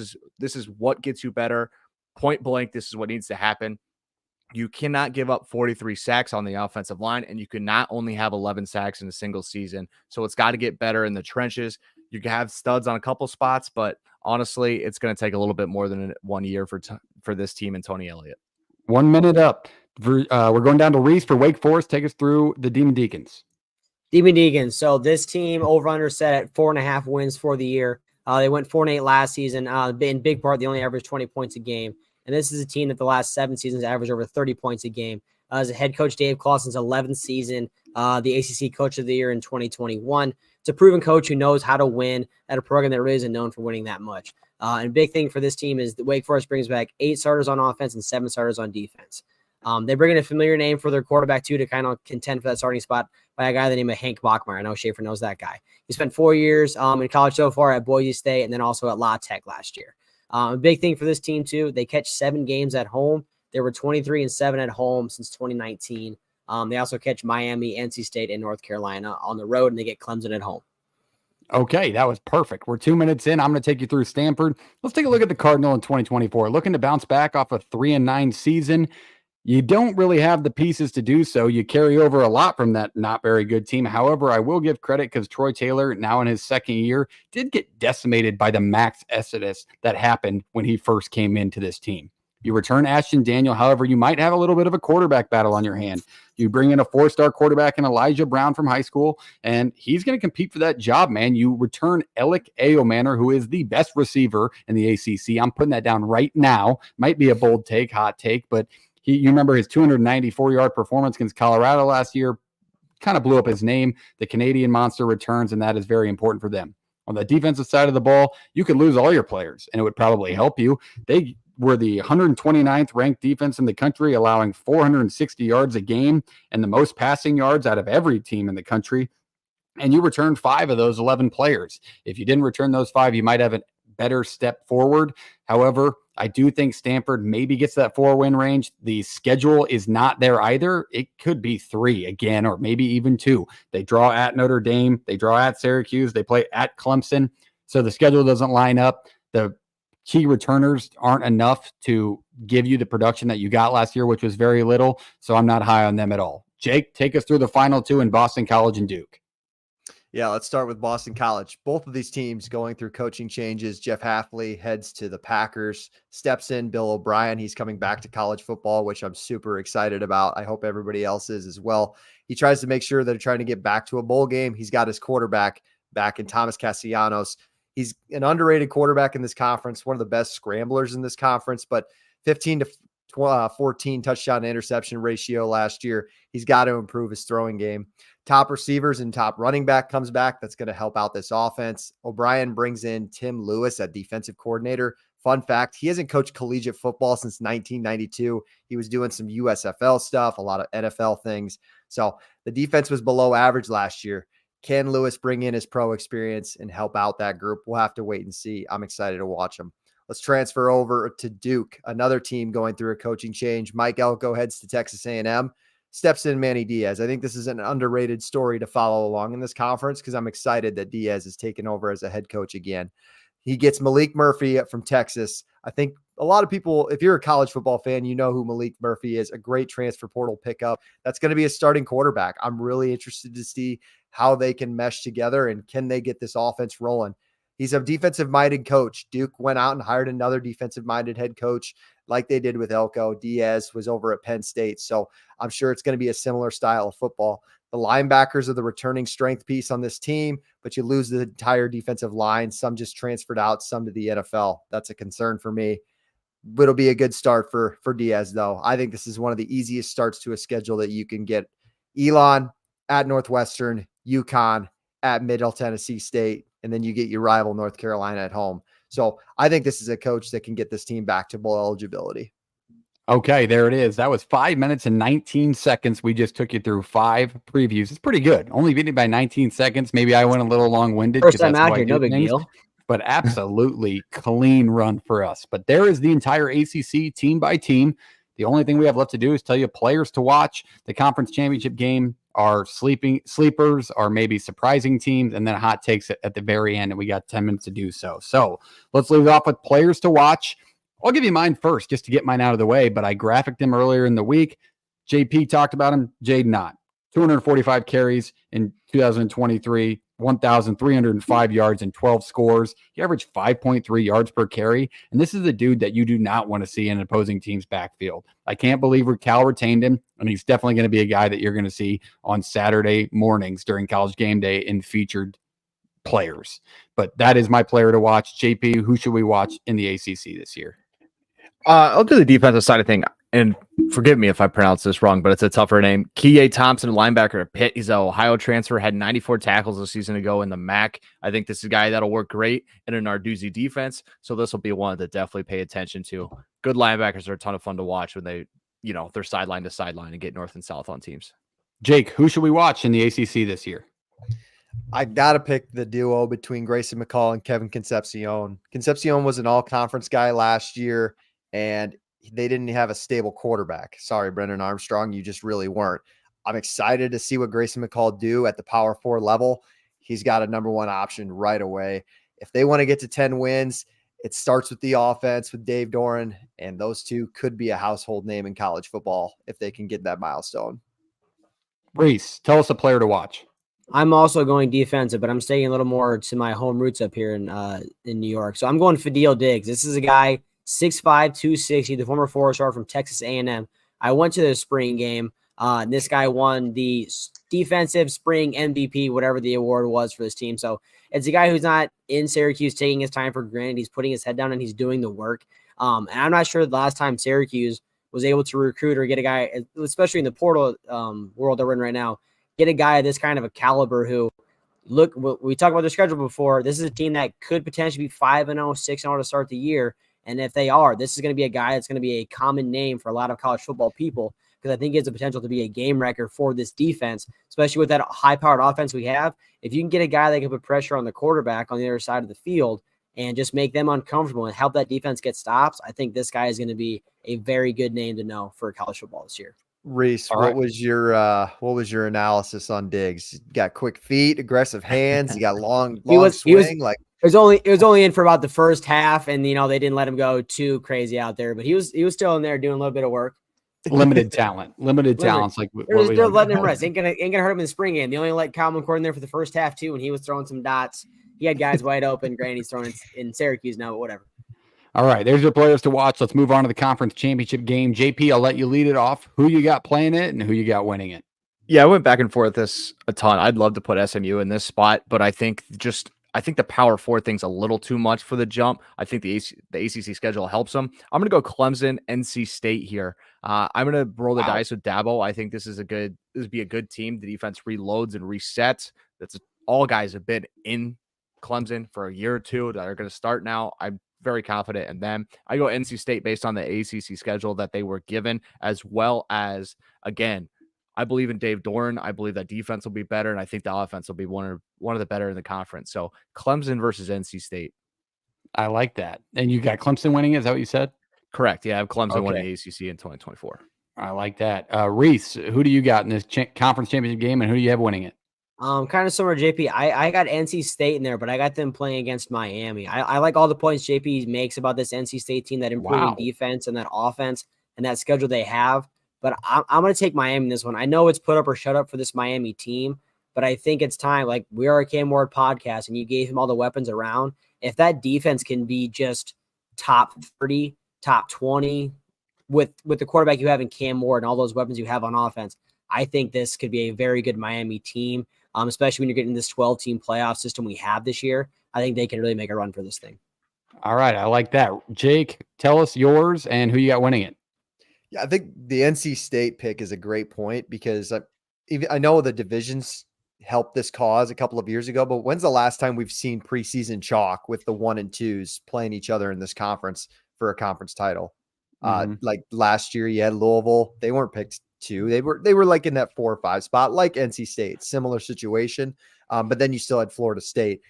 is what gets you better. Point blank, this is what needs to happen. You cannot give up 43 sacks on the offensive line, and you cannot only have 11 sacks in a single season. So it's got to get better in the trenches. You can have studs on a couple spots, but honestly, it's going to take a little bit more than 1 year for this team and Tony Elliott. 1 minute up. We're going down to Reese for Wake Forest. Take us through the Demon Deacons. Demon Deacons. So this team over-under set at 4.5 wins for the year. They went 4-8 last season. In big part, they only averaged 20 points a game. And this is a team that the last 7 seasons averaged over 30 points a game. As a head coach, Dave Clawson's 11th season, the ACC Coach of the Year in 2021. It's a proven coach who knows how to win at a program that really isn't known for winning that much. And a big thing for this team is that Wake Forest brings back 8 starters on offense and 7 starters on defense. They bring in a familiar name for their quarterback, too, to kind of contend for that starting spot by a guy by the name of Hank Bachmeier. I know Schaefer knows that guy. He spent 4 years in college so far at Boise State and then also at La Tech last year. A big thing for this team, too, they catch 7 games at home. They were 23-7 at home since 2019. They also catch Miami, NC State, and North Carolina on the road, and they get Clemson at home. Okay, that was perfect. We're 2 minutes in. I'm going to take you through Stanford. Let's take a look at the Cardinal in 2024. Looking to bounce back off a 3-9 season. You don't really have the pieces to do so. You carry over a lot from that not very good team. However, I will give credit because Troy Taylor, now in his second year, did get decimated by the max exodus that happened when he first came into this team. You return Ashton Daniel. However, you might have a little bit of a quarterback battle on your hand. You bring in a 4-star quarterback in Elijah Brown from high school, and he's going to compete for that job, man. You return Alec Ayomanor, who is the best receiver in the ACC. I'm putting that down right now. Might be a bold take, hot take, but you remember his 294-yard performance against Colorado last year, kind of blew up his name. The Canadian monster returns, and that is very important for them. On the defensive side of the ball, you could lose all your players, and it would probably help you. They were the 129th ranked defense in the country, allowing 460 yards a game and the most passing yards out of every team in the country. And you returned 5 of those 11 players. If you didn't return those 5, you might have a better step forward. However, I do think Stanford maybe gets that 4-win range. The schedule is not there either. It could be 3 again, or maybe even 2. They draw at Notre Dame. They draw at Syracuse. They play at Clemson. So the schedule doesn't line up. The key returners aren't enough to give you the production that you got last year, which was very little. So I'm not high on them at all. Jake, take us through the final 2 in Boston College and Duke. Yeah, let's start with Boston College. Both of these teams going through coaching changes. Jeff Hafley heads to the Packers, steps in Bill O'Brien. He's coming back to college football, which I'm super excited about. I hope everybody else is as well. He tries to make sure that they're trying to get back to a bowl game. He's got his quarterback back in Thomas Castellanos. He's an underrated quarterback in this conference, one of the best scramblers in this conference, but 15 to 14 touchdown to interception ratio last year. He's got to improve his throwing game. Top receivers and top running back comes back. That's going to help out this offense. O'Brien brings in Tim Lewis at defensive coordinator. Fun fact, he hasn't coached collegiate football since 1992. He was doing some USFL stuff, a lot of NFL things. So the defense was below average last year. Can Lewis bring in his pro experience and help out that group? We'll have to wait and see. I'm excited to watch him. Let's transfer over to Duke, another team going through a coaching change. Mike Elko heads to Texas A&M, steps in Manny Diaz. I think this is an underrated story to follow along in this conference because I'm excited that Diaz is taking over as a head coach again. He gets Malik Murphy from Texas. I think a lot of people, if you're a college football fan, you know who Malik Murphy is, a great transfer portal pickup. That's going to be a starting quarterback. I'm really interested to see how they can mesh together and can they get this offense rolling. He's a defensive-minded coach. Duke went out and hired another defensive-minded head coach like they did with Elko. Diaz was over at Penn State, so I'm sure it's going to be a similar style of football. The linebackers are the returning strength piece on this team, but you lose the entire defensive line. Some just transferred out, some to the NFL. That's a concern for me. It'll be a good start for Diaz, though. I think this is one of the easiest starts to a schedule that you can get. Elon at Northwestern, UConn at Middle Tennessee State, and then you get your rival North Carolina at home. So I think this is a coach that can get this team back to bowl eligibility. Okay, there it is. That was 5 minutes and 19 seconds. We just took you through 5 previews. It's pretty good. Only beating by 19 seconds. Maybe I went a little long-winded. First time out here, no big deal. But absolutely clean run for us. But there is the entire ACC team by team. The only thing we have left to do is tell you players to watch. The conference championship game, our sleepers, are maybe surprising teams, and then hot takes at the very end, and we got 10 minutes to do so. So let's leave it off with players to watch. I'll give you mine first just to get mine out of the way, but I graphicked him earlier in the week. JP talked about him, Jade not. 245 carries in 2023, 1,305 yards and 12 scores. He averaged 5.3 yards per carry, and this is the dude that you do not want to see in an opposing team's backfield. I can't believe Cal retained him, and he's definitely going to be a guy that you're going to see on Saturday mornings during College Game Day in featured players. But that is my player to watch. JP, who should we watch in the ACC this year? I'll do the defensive side of thing, and forgive me if I pronounce this wrong, but it's a tougher name. Kie Thompson, linebacker at Pitt. He's an Ohio transfer, had 94 tackles a season ago in the MAC. I think this is a guy that'll work great in an Narduzzi defense, so this will be one to definitely pay attention to. Good linebackers are a ton of fun to watch when they, they're sideline to sideline and get north and south on teams. Jake, who should we watch in the ACC this year? I got to pick the duo between Grayson McCall and Kevin Concepcion. Concepcion was an all-conference guy last year, and they didn't have a stable quarterback. Sorry, Brendan Armstrong, you just really weren't. I'm excited to see what Grayson McCall do at the Power 4 level. He's got a number one option right away. If they want to get to 10 wins, it starts with the offense with Dave Doran, and those two could be a household name in college football if they can get that milestone. Reese, tell us a player to watch. I'm also going defensive, but I'm staying a little more to my home roots up here in New York. So I'm going Fadil Diggs. This is a guy, 6'5", 260, the former four-star from Texas A&M. I went to the spring game. And this guy won the defensive spring MVP, whatever the award was for this team. So it's a guy who's not in Syracuse taking his time for granted. He's putting his head down and he's doing the work. And I'm not sure the last time Syracuse was able to recruit or get a guy, especially in the portal world that we're in right now, get a guy of this kind of a caliber who, look, we talked about their schedule before. This is a team that could potentially be 5-0, 6-0 to start the year. And if they are, this is going to be a guy that's going to be a common name for a lot of college football people, because I think he has the potential to be a game wrecker for this defense, especially with that high-powered offense we have. If you can get a guy that can put pressure on the quarterback on the other side of the field and just make them uncomfortable and help that defense get stops, I think this guy is going to be a very good name to know for college football this year. Reese, what was your analysis on Diggs? You got quick feet, aggressive hands. You got long swing. It was only in for about the first half, and they didn't let him go too crazy out there. But he was still in there doing a little bit of work. Limited talent. Like they're letting him rest. Ain't gonna hurt him in the spring game. They only let Kyle McCord in there for the first half too, and he was throwing some dots. He had guys wide open. Granted, he's throwing in Syracuse now, but whatever. All right, there's your players to watch. Let's move on to the conference championship game. JP, I'll let you lead it off. Who you got playing it and who you got winning it? Yeah, I went back and forth this a ton. I'd love to put SMU in this spot, but I think the Power 4 thing's a little too much for the jump. I think the ACC schedule helps them. I'm going to go Clemson, NC State here. I'm going to roll the dice with Dabo. I think this would be a good team. The defense reloads and resets. All guys have been in Clemson for a year or two that are going to start now. I'm very confident in them. I go NC State based on the ACC schedule that they were given, as well as, again, I believe in Dave Doran. I believe that defense will be better, and I think the offense will be one of the better in the conference. So Clemson versus NC State. I like that. And you got Clemson winning it? Is that what you said? Correct. Yeah, I have Clemson winning the ACC in 2024. I like that. Reese, who do you got in this conference championship game, and who do you have winning it? Kind of similar to JP. I got NC State in there, but I got them playing against Miami. I like all the points JP makes about this NC State team, that improving defense and that offense and that schedule they have. But I'm going to take Miami in this one. I know it's put up or shut up for this Miami team, but I think it's time. Like, we are a Cam Ward podcast, and you gave him all the weapons around. If that defense can be just top 30, top 20 with the quarterback you have in Cam Ward and all those weapons you have on offense, I think this could be a very good Miami team, especially when you're getting this 12-team playoff system we have this year. I think they can really make a run for this thing. All right. I like that. Jake, tell us yours and who you got winning it. Yeah, I think the NC State pick is a great point, because I know the divisions helped this cause a couple of years ago, but when's the last time we've seen preseason chalk with the 1 and 2s playing each other in this conference for a conference title? Like last year, you had Louisville. They weren't picked 2. They were like in that 4 or 5 spot, like NC State, similar situation. But then you still had Florida State.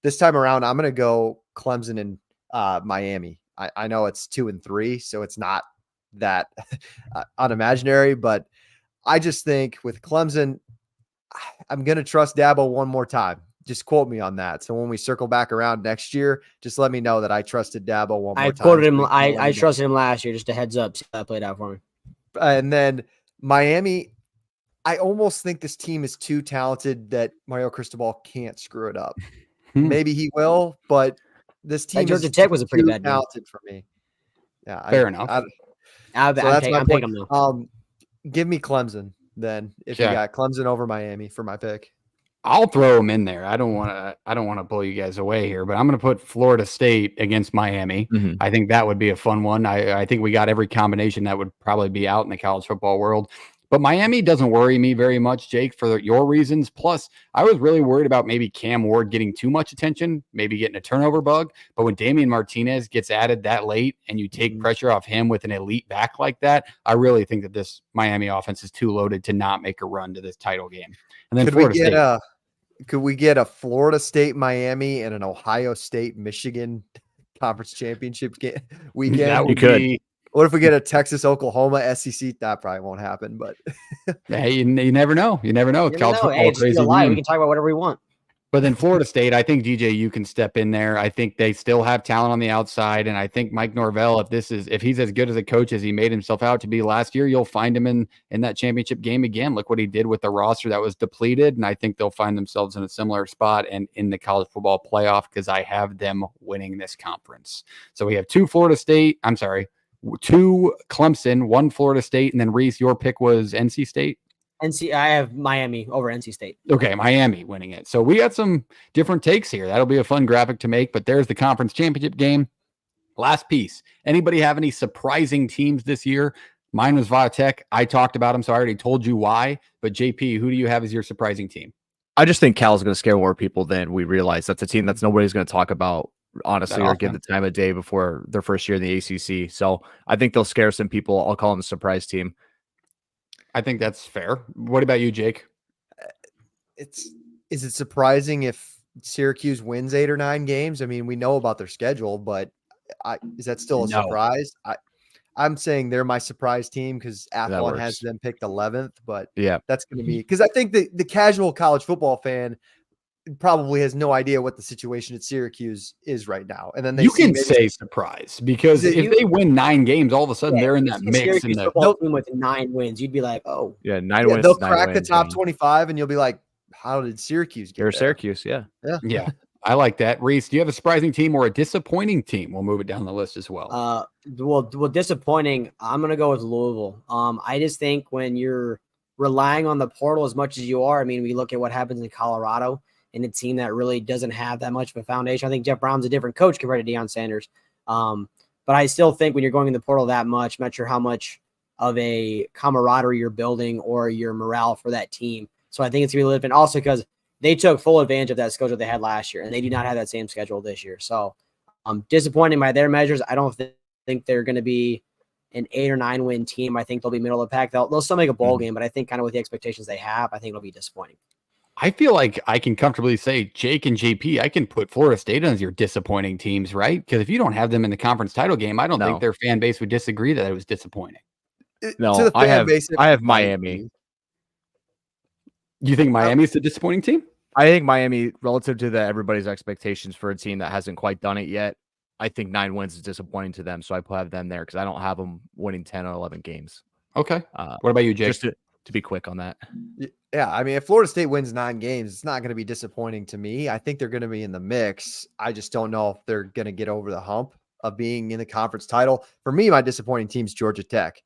This time around, I'm going to go Clemson and Miami. I know it's 2 and 3, so it's not that unimaginary, but I just think with Clemson, I'm going to trust Dabo one more time. Just quote me on that. So when we circle back around next year, just let me know that I trusted Dabo one more time. I quoted him. I trusted him last year. Just a heads up. See how that played out for me. And then Miami, I almost think this team is too talented that Mario Cristobal can't screw it up. Maybe he will, but this team Georgia Tech was a pretty bad talented for me. Yeah, fair enough. I'm picking them. Give me Clemson then, if you got Clemson over Miami for my pick. I'll throw them in there. I don't want to blow you guys away here, but I'm going to put Florida State against Miami. I think that would be a fun one. I think we got every combination that would probably be out in the college football world. But Miami doesn't worry me very much, Jake, for your reasons. Plus, I was really worried about maybe Cam Ward getting too much attention, maybe getting a turnover bug. But when Damian Martinez gets added that late and you take pressure off him with an elite back like that, I really think that this Miami offense is too loaded to not make a run to this title game. And then could we get a Florida State Miami and an Ohio State Michigan conference championship weekend? What if we get a Texas Oklahoma SEC? That probably won't happen, but Hey, you never know. You never know. You never College know. football, Hey, it's just crazy a lie. We game. can talk about whatever we want. But then Florida State, I think DJ, you can step in there. I think they still have talent on the outside, and I think Mike Norvell, if he's as good as a coach as he made himself out to be last year, you'll find him in that championship game again. Look what he did with the roster that was depleted, and I think they'll find themselves in a similar spot and in the college football playoff because I have them winning this conference. So we have two Clemson, one Florida State, and then Reese, your pick was NC State. I have Miami over NC State. Okay, Miami winning it. So we got some different takes here. That'll be a fun graphic to make, but there's the conference championship game. Last piece. Anybody have any surprising teams this year? Mine was Tech. I talked about them, so I already told you why. But JP, who do you have as your surprising team? I just think Cal's going to scare more people than we realize. That's a team that's nobody's going to talk about, honestly, or give the time of day before their first year in the ACC. So I think they'll scare some people. I'll call them a surprise team. I think that's fair. What about you, Jake? is it surprising if Syracuse wins 8 or 9 games? I mean, we know about their schedule, but is that still a surprise? I'm saying they're my surprise team because Athlon has them picked 11th, but yeah, that's going to be because I think the casual college football fan probably has no idea what the situation at Syracuse is right now. And then you can say surprise because if they win 9 games, all of a sudden they're in that mix. Syracuse football team with 9 wins, you'd be like, oh, yeah, 9 wins. They'll crack the top 25, and you'll be like, how did Syracuse get there? Syracuse, yeah. I like that. Reese, do you have a surprising team or a disappointing team? We'll move it down the list as well. Well, disappointing. I'm gonna go with Louisville. I just think when you're relying on the portal as much as you are, I mean, we look at what happens in Colorado. And a team that really doesn't have that much of a foundation. I think Jeff Brown's a different coach compared to Deion Sanders. But I still think when you're going in the portal that much, I'm not sure how much of a camaraderie you're building or your morale for that team. So I think it's going to be different also because they took full advantage of that schedule they had last year, and they do not have that same schedule this year. So disappointing by their measures. I don't think they're going to be an 8 or 9 win team. I think they'll be middle of the pack. They'll still make a bowl game, but I think kind of with the expectations they have, I think it'll be disappointing. I feel like I can comfortably say Jake and JP, I can put Florida State as your disappointing teams, right? Because if you don't have them in the conference title game, I don't think their fan base would disagree that it was disappointing. No, I have Miami. You think Miami's the disappointing team? I think Miami, relative to everybody's expectations for a team that hasn't quite done it yet, I think 9 wins is disappointing to them. So I have them there because I don't have them winning 10 or 11 games. Okay. What about you, Jake? Just to be quick on that. Yeah, I mean, if Florida State wins 9 games, it's not going to be disappointing to me. I think they're going to be in the mix. I just don't know if they're going to get over the hump of being in the conference title. For me, my disappointing team is Georgia Tech.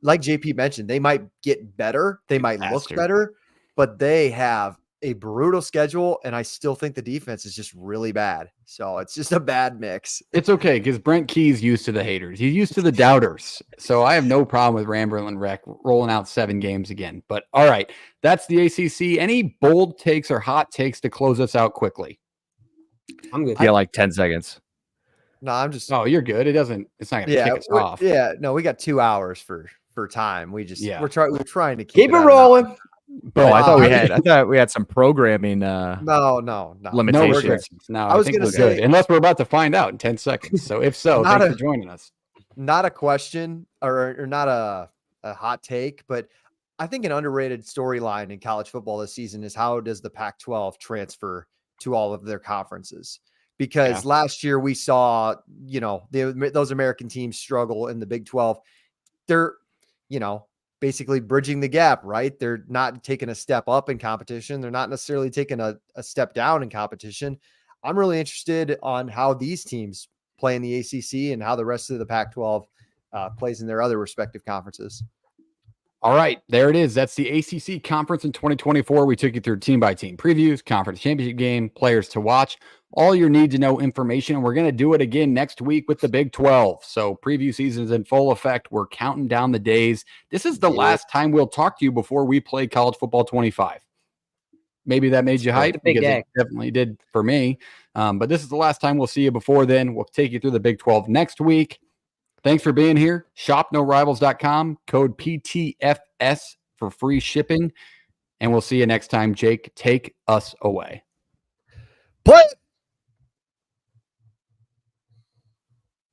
Like JP mentioned, they might get better. They might look better, but they have a brutal schedule, and I still think the defense is just really bad. So it's just a bad mix. It's okay because Brent Key's used to the haters. He's used to the doubters. So I have no problem with Ramberl and Rec rolling out 7 games again. But all right, that's the ACC. Any bold takes or hot takes to close us out quickly? I'm good. Yeah, like 10 seconds. No, I'm just. Oh, you're good. It's not going to kick us off. Yeah, no, we got 2 hours for time. We just we're trying to keep it rolling. But I thought we had some programming no limitations. No, I was going to say, unless we're about to find out in 10 seconds. So if so, thanks for joining us. Not a question or not a hot take, but I think an underrated storyline in college football this season is how does the Pac-12 transfer to all of their conferences? Because last year we saw, those American teams struggle in the Big 12. They're, basically bridging the gap, right? They're not taking a step up in competition. They're not necessarily taking a step down in competition. I'm really interested on how these teams play in the ACC and how the rest of the Pac-12 plays in their other respective conferences. All right, there it is. That's the ACC conference in 2024. We took you through team-by-team previews, conference championship game, players to watch, all your need-to-know information. And we're going to do it again next week with the Big 12. So preview season is in full effect. We're counting down the days. This is the last time we'll talk to you before we play college football 25. Maybe that made you hype because it definitely did for me. But this is the last time we'll see you before then. We'll take you through the Big 12 next week. Thanks for being here. ShopNoRivals.com, code PTFS for free shipping. And we'll see you next time. Jake, take us away. Play it!